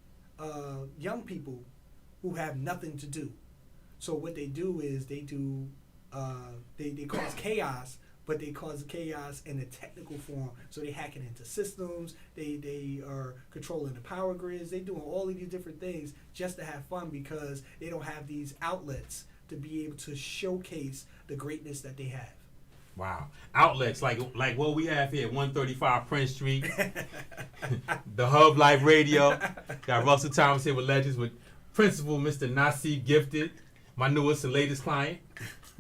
young people who have nothing to do. So what they do is they cause chaos, but they cause chaos in a technical form. So they hacking into systems, they are controlling the power grids, they doing all of these different things just to have fun, because they don't have these outlets to be able to showcase the greatness that they have. Wow. Outlets like what we have here, 135 Prince Street, the Hub Life Radio. Got Russell Thomas here with Legends, with Principal Mr. Naseed Gifted, my newest and latest client.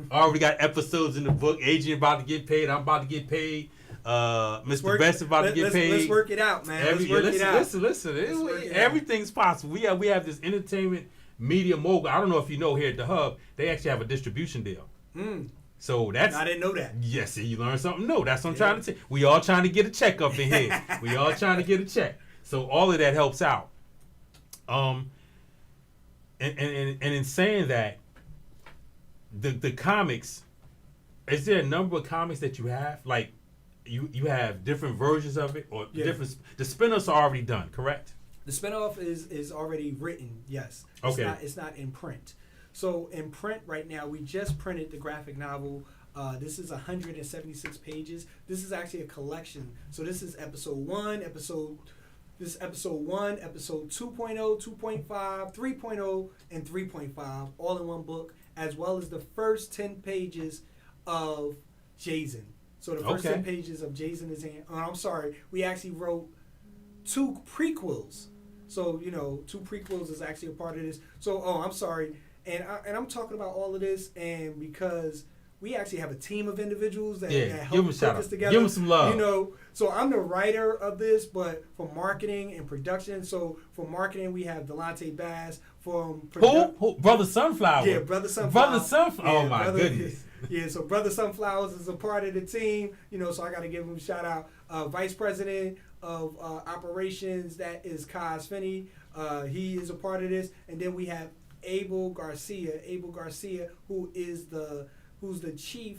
Already got episodes in the book. Adrian about to get paid. I'm about to get paid. Mr. Best about to get paid. Let's work it out, man. Listen. Everything's possible. We have this entertainment media mogul. I don't know if you know, here at the Hub, they actually have a distribution deal. So that's, I didn't know that. Yes, you learned something new. That's what I'm trying to say. We all trying to get a check up in here. We all trying to get a check. So all of that helps out. And in saying that, the comics. Is there a number of comics that you have? Like, you have different versions of it, or different. The spin-offs are already done, correct? The spinoff is already written. Yes. It's not in print. So in print right now, we just printed the graphic novel. This is 176 pages. This is actually a collection. So this is episode 1, episode 2.0, 2.5, 3.0, and 3.5, all in one book, as well as the first 10 pages of Jason. So the first 10 pages of Jason is in. I'm sorry, we actually wrote 2 prequels. So, 2 prequels is actually a part of this. So, I'm sorry. And I'm talking about all of this, and because we actually have a team of individuals that help put this together. Give them some love. So I'm the writer of this, but for marketing and production. So for marketing, we have Delonte Bass. Who? Brother Sunflower. Yeah, Brother Sunflower. Oh my goodness. Yeah, so Brother Sunflowers is a part of the team. So I got to give him a shout out. Vice President of Operations, that is Kaz Finney. He is a part of this, and then we have Abel Garcia, who's the chief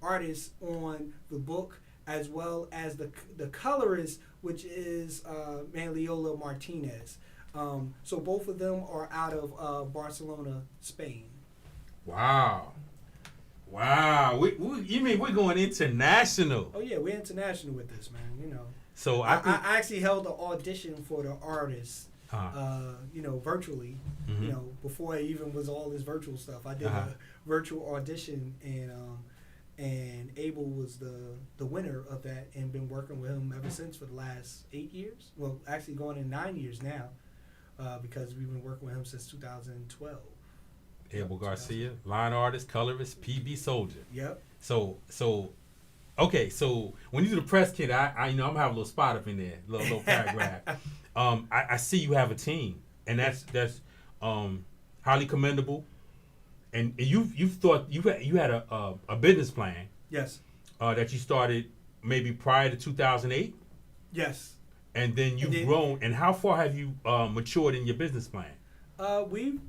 artist on the book, as well as the colorist, which is Manliola Martinez. So both of them are out of Barcelona, Spain. Wow. You mean we're going international? Oh yeah, we're international with this, man. So I actually held an audition for the artist. Virtually, before it even was all this virtual stuff. I did a virtual audition, and Abel was the winner of that, and been working with him ever since for the last 8 years. Well, actually going in 9 years now, because we've been working with him since 2012. Abel Garcia, line artist, colorist, PB Soldier. Yep. So when you do the press kit, I'm gonna have a little spot up in there, little paragraph. I see you have a team, and that's highly commendable. And you've thought you had a business plan. Yes. That you started maybe prior to 2008. Yes. And then you've grown. And how far have you matured in your business plan? We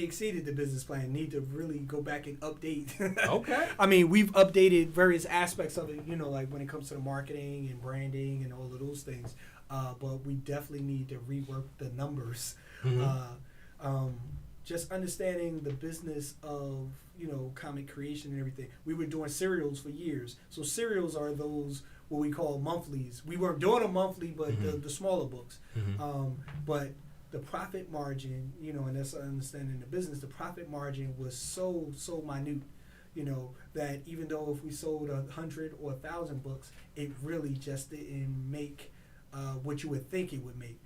exceeded the business plan. Need to really go back and update. Okay. I mean, we've updated various aspects of it, like when it comes to the marketing and branding and all of those things. But we definitely need to rework the numbers. Mm-hmm. Just understanding the business of, comic creation and everything. We were doing serials for years. So serials are those, what we call monthlies. We weren't doing a monthly, but the smaller books. Mm-hmm. But the profit margin, and that's understanding the business, the profit margin was so minute, that even though if we sold 100 or 1,000 books, it really just didn't make what you would think it would make,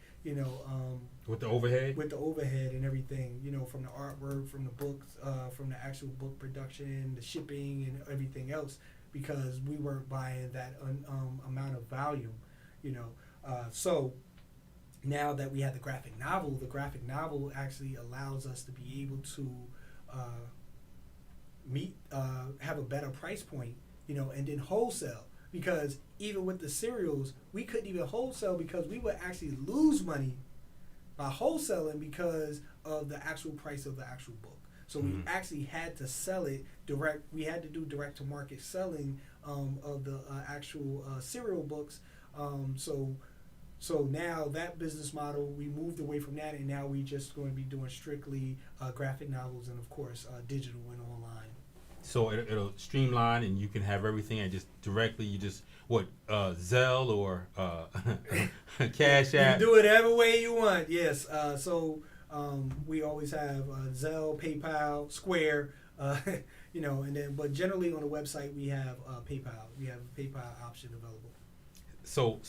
with the overhead? With the overhead and everything, from the artwork, from the books, from the actual book production, the shipping and everything else, because we weren't buying that amount of volume, so now that we have the graphic novel actually allows us to be able to have a better price point, and then wholesale. Because even with the serials, we couldn't even wholesale because we would actually lose money by wholesaling because of the actual price of the actual book. So we actually had to sell it direct. We had to do direct to market selling of the actual serial books. So now that business model, we moved away from that, and now we just going to be doing strictly graphic novels and, of course, digital and online. So it'll streamline, and you can have everything, and just directly, Zelle or Cash App? You can do it every way you want, yes. We always have Zelle, PayPal, Square, and then, but generally on the website we have PayPal. We have a PayPal option available. So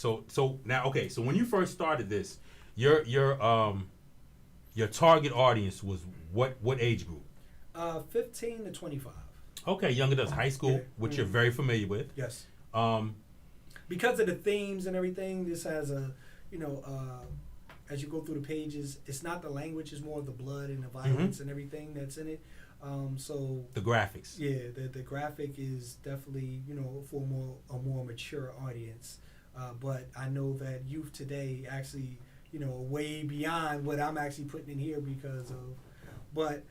now, okay. So when you first started this, your target audience was what age group? 15 to 25. Okay, young adults, high school, which you're very familiar with. Yes. Because of the themes and everything, this has a, as you go through the pages, it's not the language, it's more of the blood and the violence and everything that's in it. So the graphics. Yeah, the graphic is definitely, for a more mature audience. But I know that youth today actually, way beyond what I'm actually putting in here because of, but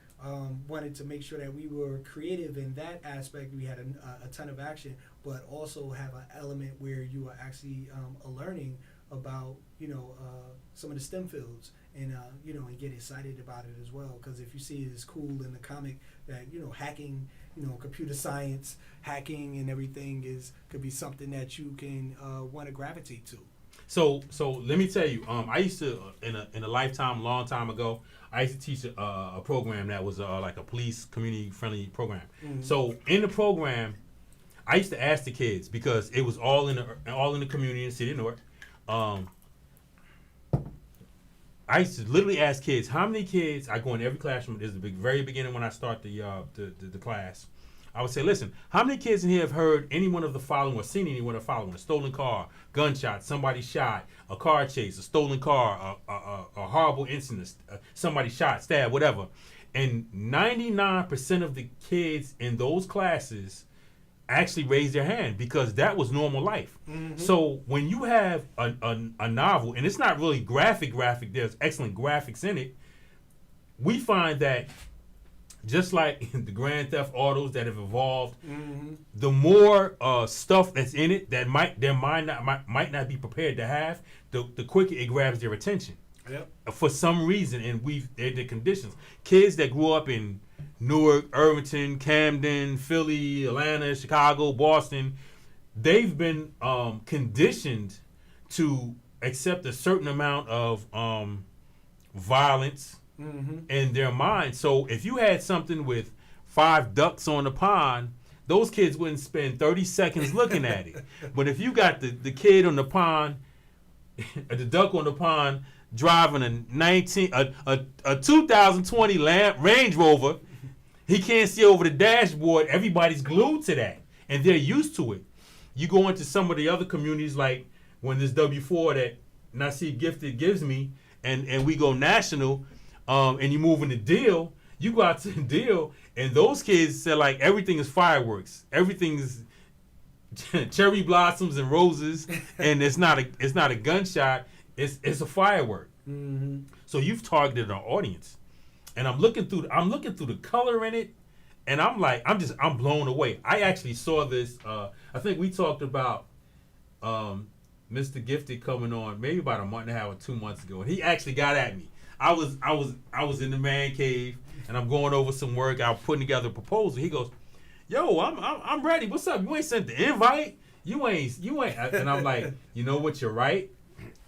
wanted to make sure that we were creative in that aspect. We had a ton of action, but also have an element where you are actually learning about some of the STEM fields, and and get excited about it as well. Because if you see it as cool in the comic that hacking, computer science, hacking, and everything could be something that you can want to gravitate to. So let me tell you, I used to in a lifetime, long time ago, I used to teach a program that was like a police community friendly program. Mm-hmm. So in the program, I used to ask the kids, because it was all in the community in the city of Newark. I used to literally ask kids, how many kids, I go in every classroom, this is the very beginning when I start the class. I would say, listen, how many kids in here have heard any one of the following or seen any one of the following? A stolen car, gunshot, somebody shot, a car chase, a stolen car, a horrible incident, somebody shot, stabbed, whatever. And 99% of the kids in those classes actually raised their hand, because that was normal life. Mm-hmm. So when you have a novel, and it's not really graphic, there's excellent graphics in it, we find that just like the Grand Theft Autos that have evolved, mm-hmm. the more stuff that's in it that might not be prepared to have, the quicker it grabs their attention. Yep. For some reason, and they're the conditions. Kids that grew up in Newark, Irvington, Camden, Philly, Atlanta, Chicago, Boston, they've been conditioned to accept a certain amount of violence mm-hmm. in their mind. So if you had something with 5 ducks on the pond, those kids wouldn't spend 30 seconds looking at it. But if you got the kid on the pond, the duck on the pond, driving a 2020 Range Rover, he can't see over the dashboard. Everybody's glued to that, and they're used to it. You go into some of the other communities, like when this W4 that Naseed Gifted gives me, and we go national, and you move in the deal, you go out to the deal, and those kids say like everything is fireworks, everything is cherry blossoms and roses, and it's not a gunshot. It's a firework. Mm-hmm. So you've targeted an audience, and I'm looking through the color in it, and I'm blown away. I actually saw this. I think we talked about Mr. Gifted coming on maybe about a month and a half or 2 months ago, and he actually got at me. I was in the man cave, and I'm going over some work. I was putting together a proposal. He goes, "Yo, I'm ready. What's up? You ain't sent the invite. You ain't." And I'm like, you know what? You're right.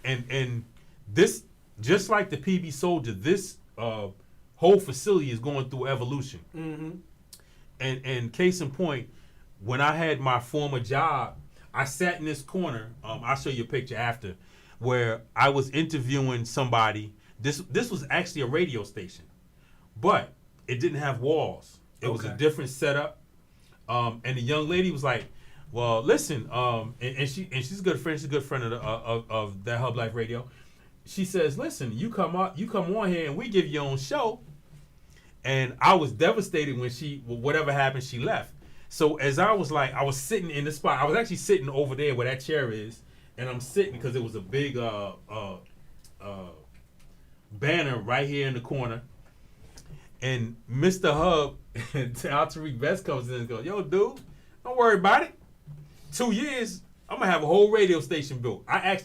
And this, just like the PB Soldier, this whole facility is going through evolution. Mm-hmm. And case in point, when I had my former job, I sat in this corner. I'll show you a picture after, where I was interviewing somebody. This was actually a radio station, but it didn't have walls. It was a different setup. And the young lady was like, "Well, listen," and she's a good friend. She's a good friend of that Hub Life Radio. She says, "Listen, you come on here, and we give you your own show." And I was devastated when whatever happened, she left. So as I was sitting in the spot. I was actually sitting over there where that chair is, and I'm sitting because it was a big banner right here in the corner. And Mr. Hub, Tariq Best comes in and goes, "Yo, dude, don't worry about it. 2 years, I'm gonna have a whole radio station built." I'm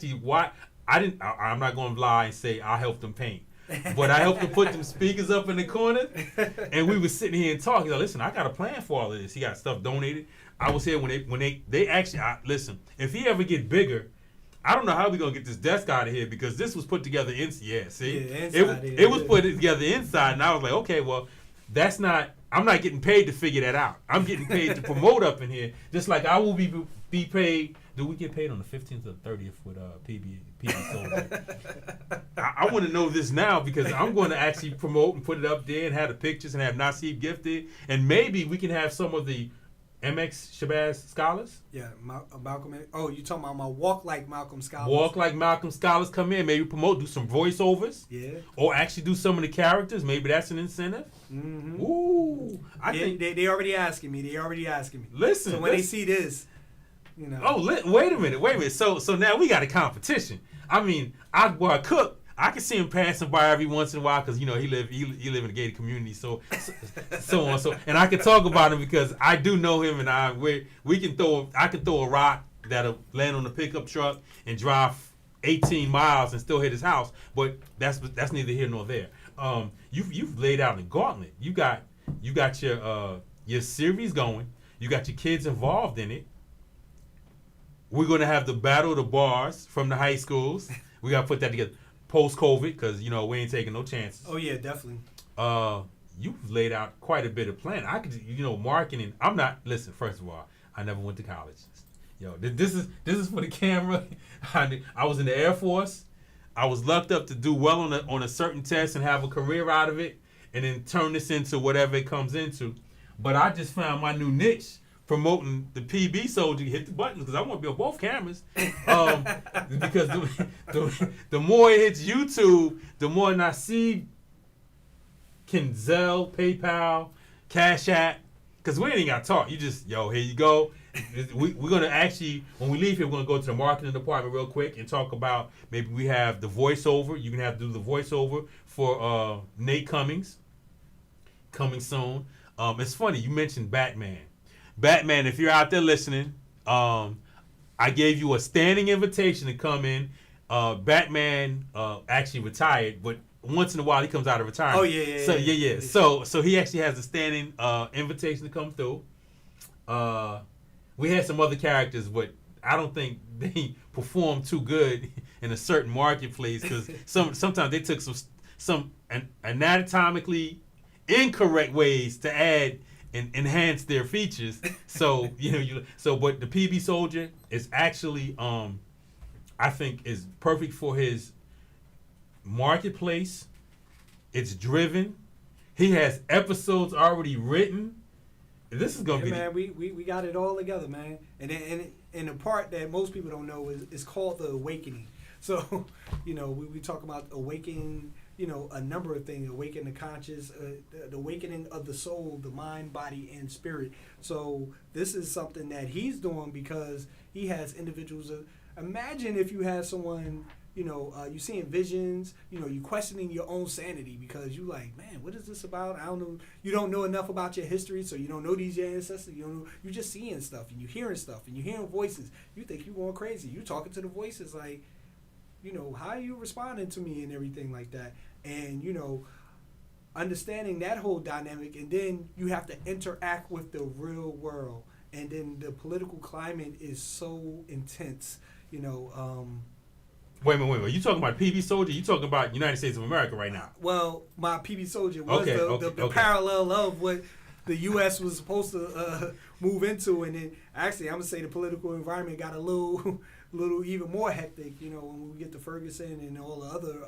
not gonna lie and say I helped them paint, but I helped them put them speakers up in the corner, and we were sitting here and talking. Like, listen, I got a plan for all of this. He got stuff donated. I was here when they actually listen. If he ever get bigger, I don't know how we gonna get this desk out of here, because this was put together it was put together inside, and I was like, okay, well, I'm not getting paid to figure that out. I'm getting paid to promote up in here, just like I will be paid. Do we get paid on the 15th or 30th with PB Soldier? I want to know this now, because I'm going to actually promote and put it up there and have the pictures and have Naseed Gifted, and maybe we can have some of the MX Shabazz scholars. Yeah, Malcolm. Oh, you talking about my Walk Like Malcolm scholars? Walk Like Malcolm scholars come in, maybe promote, do some voiceovers. Yeah. Or actually do some of the characters. Maybe that's an incentive. Mm-hmm. Ooh. They already asking me. Listen. So when they see this, Oh, wait a minute. So now we got a competition. I mean, I cook. I can see him passing by every once in a while because he live in a gated community, so on. So and I can talk about him because I do know him, and I can throw a rock that'll land on the pickup truck and drive 18 miles and still hit his house. But that's neither here nor there. You've laid out a gauntlet. You got your series going. You got your kids involved in it. We're gonna have the battle of the bars from the high schools. We gotta put that together post-COVID because we ain't taking no chances. Oh yeah, definitely. You've laid out quite a bit of plan. I could, marketing. I'm not. Listen, first of all, I never went to college. This is for the camera. I was in the Air Force. I was lucked up to do well on a certain test and have a career out of it, and then turn this into whatever it comes into. But I just found my new niche. Promoting the PB Soldier, hit the buttons because I want to be on both cameras. Because the more it hits YouTube, the more Naseed can Zelle, PayPal, Cash App. Because we ain't got to talk. You just, here you go. We're going to actually, when we leave here, we're going to go to the marketing department real quick and talk about maybe we have the voiceover. You can have to do the voiceover for Nate Cummings coming soon. It's funny, you mentioned Batman. Batman, if you're out there listening, I gave you a standing invitation to come in. Batman actually retired, but once in a while he comes out of retirement. Oh yeah. So he actually has a standing invitation to come through. We had some other characters, but I don't think they performed too good in a certain marketplace because sometimes they took some anatomically incorrect ways to add and enhance their features. So but the PB Soldier is actually I think is perfect for his marketplace. It's driven. He has episodes already written. This is gonna be man. We got it all together, man. And the part that most people don't know is called the awakening. So we talk about awakening. A number of things, awaken the conscious, the awakening of the soul, the mind, body, and spirit. So this is something that he's doing because he has individuals. Imagine if you had someone, you seeing visions, you questioning your own sanity because you like, man, what is this about? I don't know. You don't know enough about your history, so you don't know these your ancestors. You're just seeing stuff and you hearing stuff and you hearing voices. You think you're going crazy. You talking to the voices like, how are you responding to me and everything like that? And, understanding that whole dynamic, and then you have to interact with the real world. And then the political climate is so intense, Wait a minute. You talking about PB Soldier? You talking about United States of America right now? Well, my PB Soldier was the parallel of what the U.S. was supposed to move into. And then, actually, I'm going to say the political environment got a little even more hectic, when we get to Ferguson and all the other,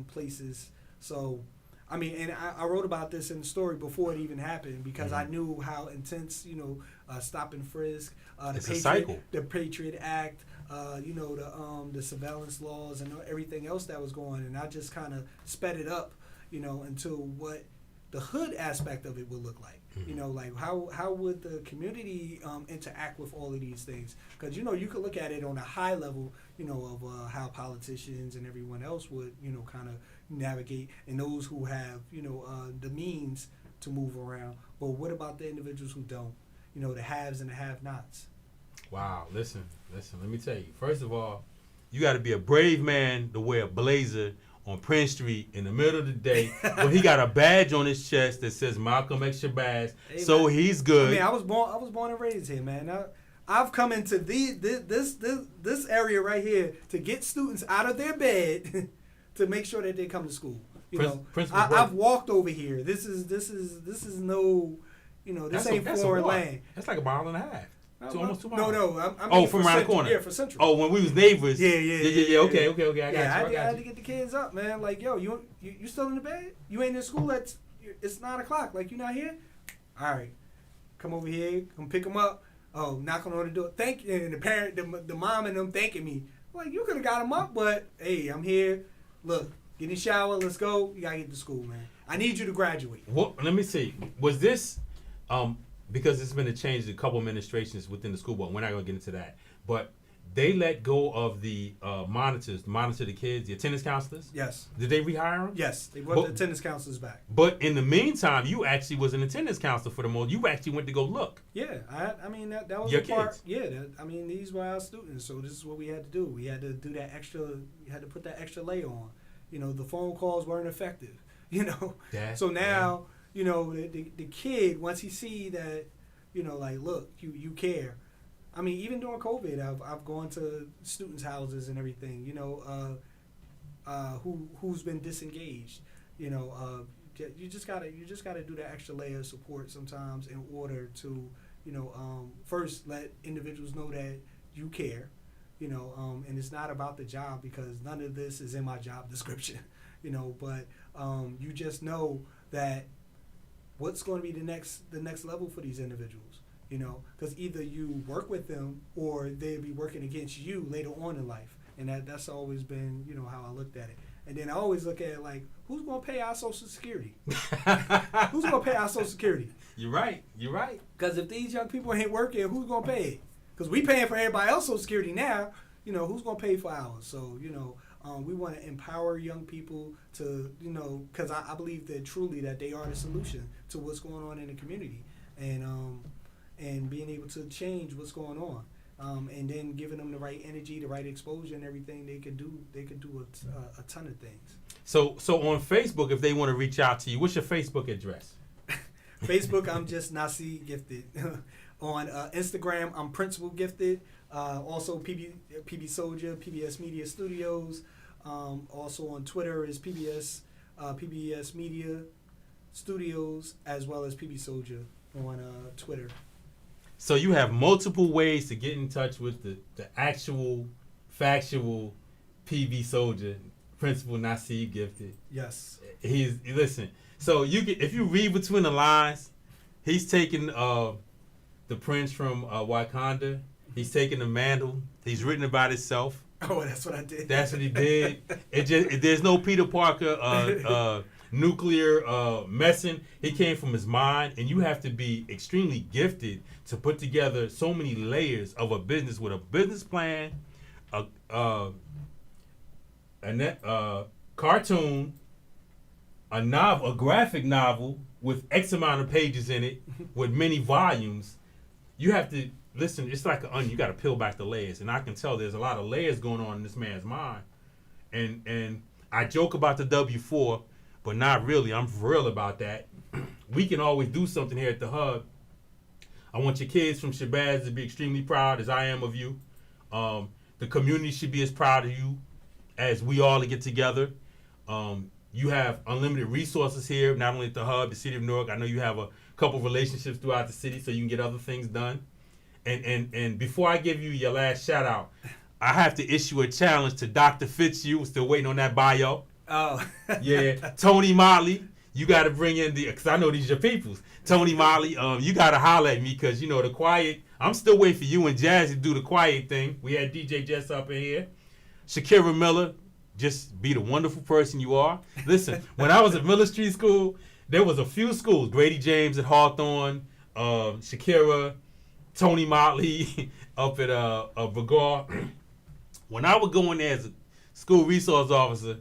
places. So, I mean, and I wrote about this in the story before it even happened because I knew how intense, stop and frisk, the Patriot Act, the surveillance laws and everything else that was going, and I just kind of sped it up, into what the hood aspect of it would look like. Like how would the community interact with all of these things? Because you could look at it on a high level, of how politicians and everyone else would, kind of navigate, and those who have, the means to move around. But what about the individuals who don't? The haves and the have-nots. Wow, listen. Let me tell you. First of all, you got to be a brave man to wear a blazer on Prince Street in the middle of the day, but he got a badge on his chest that says Malcolm X Shabazz, so man, he's good. I mean, I was born and raised here, man. I've come into this area right here to get students out of their bed to make sure that they come to school. I've walked over here. This is no, this ain't foreign land. That's like a mile and a half. Almost 2 miles. No. I'm from around the corner. Yeah, for Central. Oh, when we was neighbors. Yeah. Okay. I had to get the kids up, man. Like, yo, you still in the bed? You ain't in school? It's 9 o'clock. Like, you not here? All right, come over here. Come pick them up. Oh, knocking on the door. Thank you. And the parent, the mom and them thanking me. Like, you could have got them up, but hey, I'm here. Look, get in the shower. Let's go. You gotta get to school, man. I need you to graduate. Well, let me see. Was this because it's been a change in a couple administrations within the school board. We're not going to get into that. But they let go of the monitors to monitor the kids, the attendance counselors. Yes. Did they rehire them? Yes, they brought the attendance counselors back. But in the meantime, you actually was an attendance counselor for the most. You actually went to go look. Yeah, I mean that was Your the part. kids. Yeah, I mean these were our students, so this is what we had to do. We had to do that extra. We had to put that extra layer on. You know, the phone calls weren't effective. You know, so now you know the kid once he see that, you know, like look, you care. I mean, even during COVID, I've gone to students' houses and everything. You know, who's been disengaged. You know, you just gotta do that extra layer of support sometimes in order to, you know, first let individuals know that you care. You know, and it's not about the job because none of this is in my job description. You know, but you just know that what's going to be the next level for these individuals. You know, because either you work with them or they'll be working against you later on in life. And that's always been, you know, how I looked at it. And then I always look at it like, who's going to pay our Social Security? Who's going to pay our Social Security? You're right. Because if these young people ain't working, who's going to pay it? Because we paying for everybody else's Social Security now. You know, who's going to pay for ours? So, you know, we want to empower young people to, you know, because I believe that truly that they are the solution to what's going on in the community. And being able to change what's going on, and then giving them the right energy, the right exposure, and everything, they could do a ton of things. So on Facebook, if they want to reach out to you, what's your Facebook address? Facebook, I'm just Naseed Gifted. On Instagram, I'm Principal Gifted. Also PB Soldier, PBS Media Studios. Also on Twitter is PBS Media Studios, as well as PB Soldier on Twitter. So you have multiple ways to get in touch with the actual, factual PB Soldier, Principal Naseed Gifted. Yes. Listen. So if you read between the lines, he's taking the prince from Wakanda. He's taking the mantle. He's written about himself. Oh, that's what I did. That's what he did. There's no Peter Parker nuclear messing. He came from his mind, and you have to be extremely gifted to put together so many layers of a business with a business plan, a cartoon, a novel, a graphic novel with X amount of pages in it, with many volumes. You have to listen. It's like an onion. You got to peel back the layers, and I can tell there's a lot of layers going on in this man's mind. And I joke about the W4. But not really. I'm for real about that. We can always do something here at the Hub. I want your kids from Shabazz to be extremely proud, as I am of you. The community should be as proud of you as we all to get together. You have unlimited resources here, not only at the Hub, the City of Newark. I know you have a couple relationships throughout the city so you can get other things done. And before I give you your last shout out, I have to issue a challenge to Dr. Fitzhugh. We're still waiting on that bio. Oh. Yeah, Tony Motley, you got to bring in because I know these are your peoples. Tony Motley, you got to holler at me because, you know, the quiet, I'm still waiting for you and Jazz to do the quiet thing. We had DJ Jess up in here. Shakira Miller, just be the wonderful person you are. Listen, when I was at Miller Street School, there was a few schools, Grady James at Hawthorne, Shakira, Tony Motley up at Vergar. When I would go in there as a school resource officer,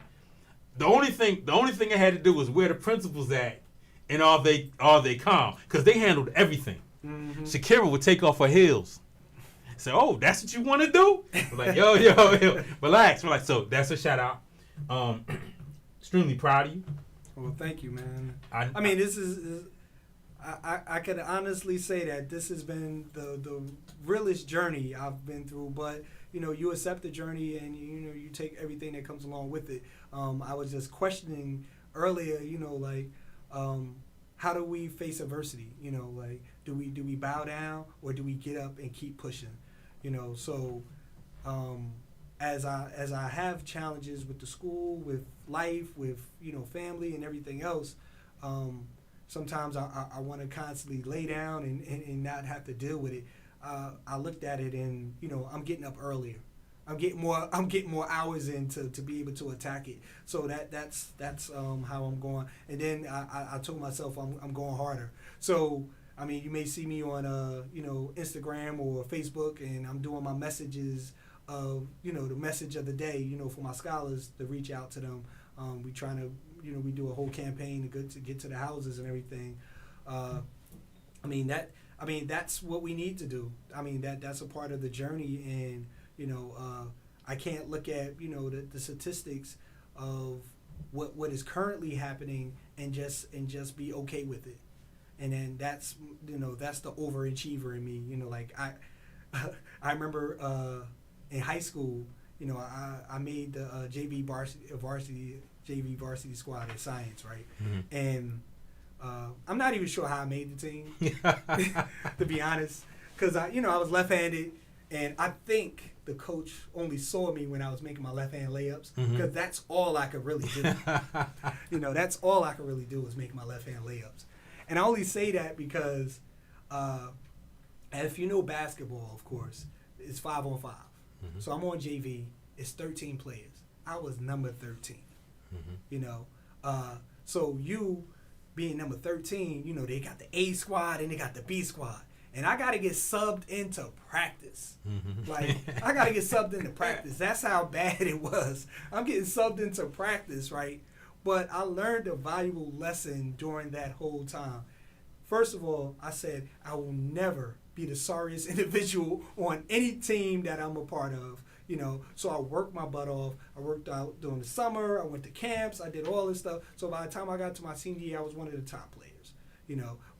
the only thing I had to do was where the principal's at and are they calm, because they handled everything. Mm-hmm. Shakira would take off her heels. Say, oh, that's what you want to do? I'm like, yo, relax. We're like, so that's a shout out. Extremely proud of you. Well, thank you, man. I mean, this is I can honestly say that this has been the realest journey I've been through, but you know, you accept the journey and you take everything that comes along with it. I was just questioning earlier, you know, like how do we face adversity? You know, like do we bow down or do we get up and keep pushing? You know, so as I have challenges with the school, with life, with family and everything else, sometimes I want to constantly lay down and not have to deal with it. I looked at it and I'm getting up earlier. I'm getting more hours in to be able to attack it. So that's how I'm going. And then I told myself I'm going harder. So I mean, you may see me on Instagram or Facebook, and I'm doing my messages the message of the day, for my scholars to reach out to them. We trying to, we do a whole campaign to get to the houses and everything. That's what we need to do. That's a part of the journey, and I can't look at the statistics of what is currently happening and just be okay with it. And then that's the overachiever in me. I remember in high school, I made the JV varsity squad in science, right? Mm-hmm. And I'm not even sure how I made the team, to be honest, because I was left-handed, and I think the coach only saw me when I was making my left-hand layups, because that's all I could really do. That's all I could really do was make my left-hand layups. And I only say that because, if you know basketball, of course, it's 5-on-5. Mm-hmm. So I'm on JV. It's 13 players. I was number 13. Mm-hmm. So you being number 13, they got the A squad and they got the B squad. And I got to get subbed into practice. Mm-hmm. I got to get subbed into practice. That's how bad it was. I'm getting subbed into practice, right? But I learned a valuable lesson during that whole time. First of all, I said I will never be the sorriest individual on any team that I'm a part of. So I worked my butt off. I worked out during the summer. I went to camps. I did all this stuff. So by the time I got to my senior year, I was one of the top players.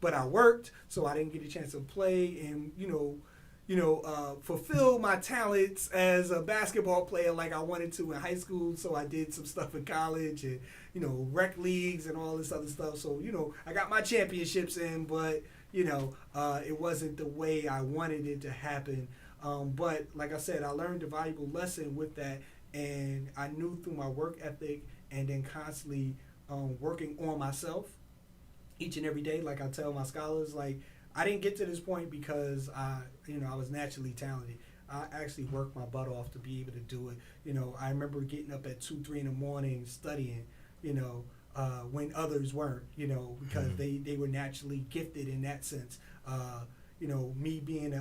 But I worked, so I didn't get a chance to play and fulfill my talents as a basketball player like I wanted to in high school. So I did some stuff in college and rec leagues and all this other stuff. So I got my championships in, but it wasn't the way I wanted it to happen. But like I said, I learned a valuable lesson with that, and I knew through my work ethic and then constantly working on myself each and every day. Like I tell my scholars, I didn't get to this point because I was naturally talented. I actually worked my butt off to be able to do it. I remember getting up at 2-3 in the morning studying, when others weren't, because they were naturally gifted in that sense. Me being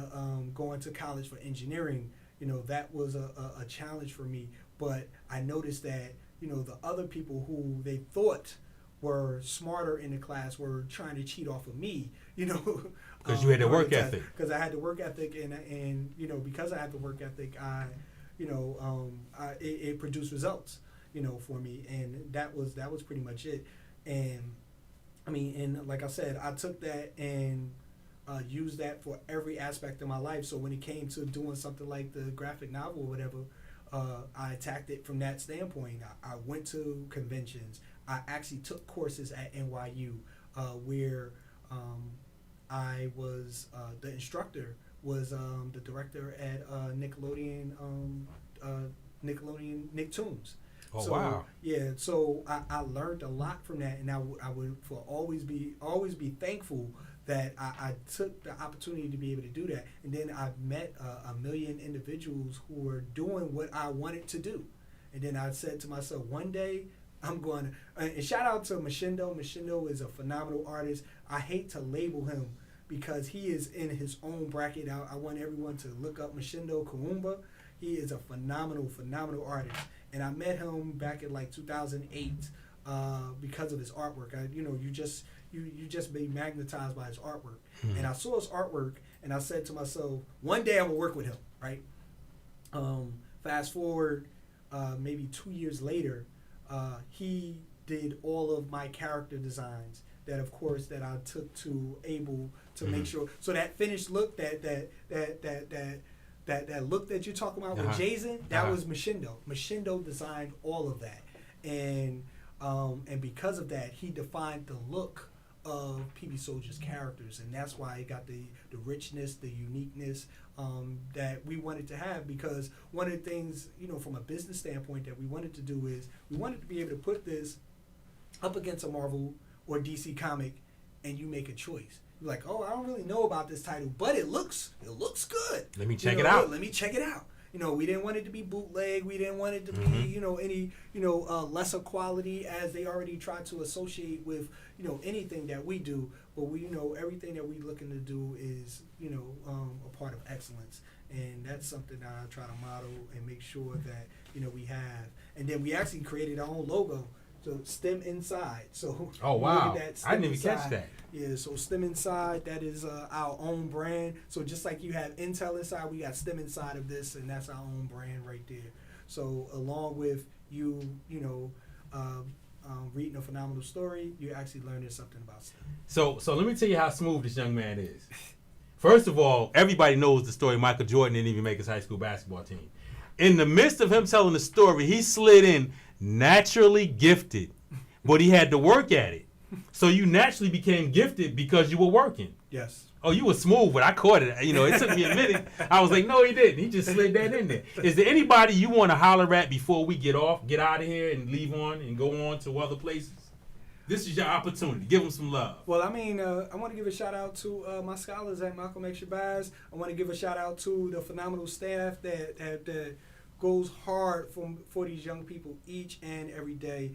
going to college for engineering, that was a challenge for me. But I noticed that, the other people who they thought were smarter in the class were trying to cheat off of me, because you had the work ethic. Because I had the work ethic, and because I had the work ethic, it produced results, for me, and that was pretty much it. And and like I said, I took that and used that for every aspect of my life. So when it came to doing something like the graphic novel or whatever, I attacked it from that standpoint. I went to conventions. I actually took courses at NYU where I was the instructor was the director at Nickelodeon Nicktoons. Oh, so, wow! Yeah, so I learned a lot from that, and I would always be thankful that I took the opportunity to be able to do that. And then I met a million individuals who were doing what I wanted to do, and then I said to myself, one day I'm going to, and shout out to Mashindo. Mashindo is a phenomenal artist. I hate to label him because he is in his own bracket. I want everyone to look up Mashindo Kawumba. He is a phenomenal artist. And I met him back in 2008 because of his artwork. You just be magnetized by his artwork. Mm-hmm. And I saw his artwork, and I said to myself, one day I will work with him, right? Fast forward maybe 2 years later, he did all of my character designs that I took to able to make sure. So that finished look, that look that you're talking about with Jason, that was Mashindo. Mashindo designed all of that, and because of that, he defined the look of PB Soldier's characters, and that's why it got the richness, the uniqueness that we wanted to have. Because one of the things, from a business standpoint, that we wanted to do is we wanted to be able to put this up against a Marvel or DC comic, and you make a choice. You're like, oh, I don't really know about this title, but it looks good. Let me check it out. Let me check it out. We didn't want it to be bootleg. We didn't want it to be, any, lesser quality as they already tried to associate with, anything that we do. But we, everything that we're looking to do is, a part of excellence. And that's something that I try to model and make sure that, we have. And then we actually created our own logo. So STEM Inside. So oh wow, that I didn't even Inside. catch that. Yeah, so STEM Inside, that is our own brand. So just like you have Intel inside, we got STEM inside of this, and that's our own brand right there. So along with you, reading a phenomenal story, you're actually learning something about STEM. So let me tell you how smooth this young man is. First of all, everybody knows the story. Michael Jordan didn't even make his high school basketball team. In the midst of him telling the story, he slid in naturally gifted, but he had to work at it. So you naturally became gifted because you were working. Yes. Oh, you were smooth, but I caught it. It took me a minute. I was like, no, he didn't. He just slid that in there. Is there anybody you want to holler at before we get out of here and leave on and go on to other places? This is your opportunity. Give them some love. Well, I want to give a shout out to my scholars at Malcolm X Shabazz. I want to give a shout out to the phenomenal staff that goes hard for these young people each and every day.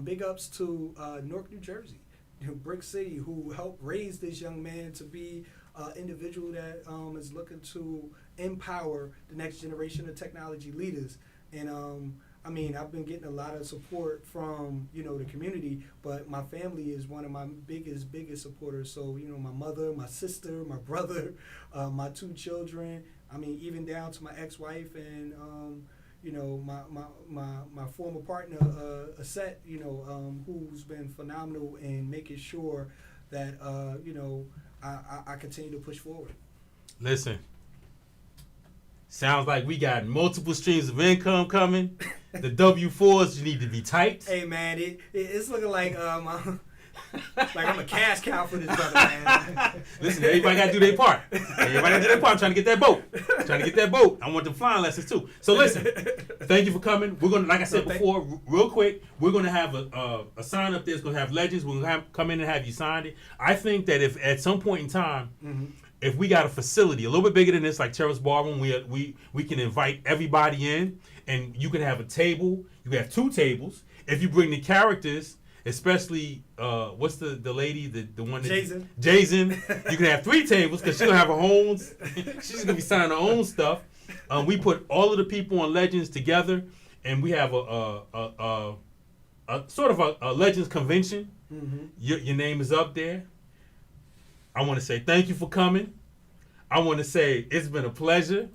Big ups to Newark, New Jersey, Brick City, who helped raise this young man to be an individual that is looking to empower the next generation of technology leaders. And I've been getting a lot of support from, the community, but my family is one of my biggest supporters. So, my mother, my sister, my brother, my 2 children, even down to my ex-wife and, my former partner, Aset, who's been phenomenal in making sure that, I continue to push forward. Listen. Sounds like we got multiple streams of income coming. The W-4s, you need to be tight. Hey, man, it's looking like I'm a cash cow for this brother, man. Listen, everybody got to do their part. I'm trying to get that boat. I want them flying lessons, too. So, listen, thank you for coming. We're going to, like I said before, real quick, we're going to have a sign up there. It's going to have legends. We're going to come in and have you signed it. I think that if at some point in time, if we got a facility a little bit bigger than this, like Terrace Ballroom, we can invite everybody in, and you can have a table. You can have 2 tables. If you bring the characters, especially what's the lady, the one that Jason, you can have 3 tables because she's gonna have her own. She's gonna be signing her own stuff. We put all of the people on Legends together, and we have a sort of a Legends convention. Your name is up there. I want to say thank you for coming. I want to say it's been a pleasure.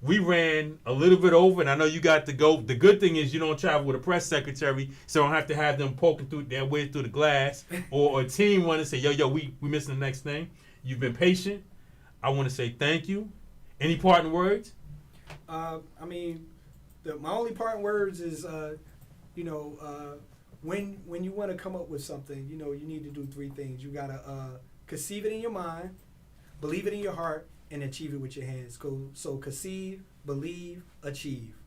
We ran a little bit over, and I know you got to go. The good thing is you don't travel with a press secretary, so I don't have to have them poking through their way through the glass, or a team want to say, yo, we missing the next thing. You've been patient. I want to say thank you. Any parting words? My only parting words is, when you want to come up with something, you need to do 3 things. You gotta conceive it in your mind, believe it in your heart, and achieve it with your hands. So conceive, believe, achieve.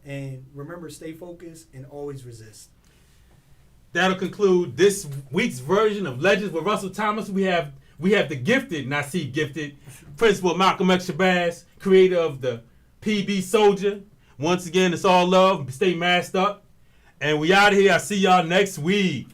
And remember, stay focused and always resist. That'll conclude this week's version of Legends with Russell Thomas. We have the gifted, Naseed gifted, Principal Malcolm X Shabazz, creator of the PB Soldier. Once again, it's all love. Stay masked up. And we out of here. I'll see y'all next week.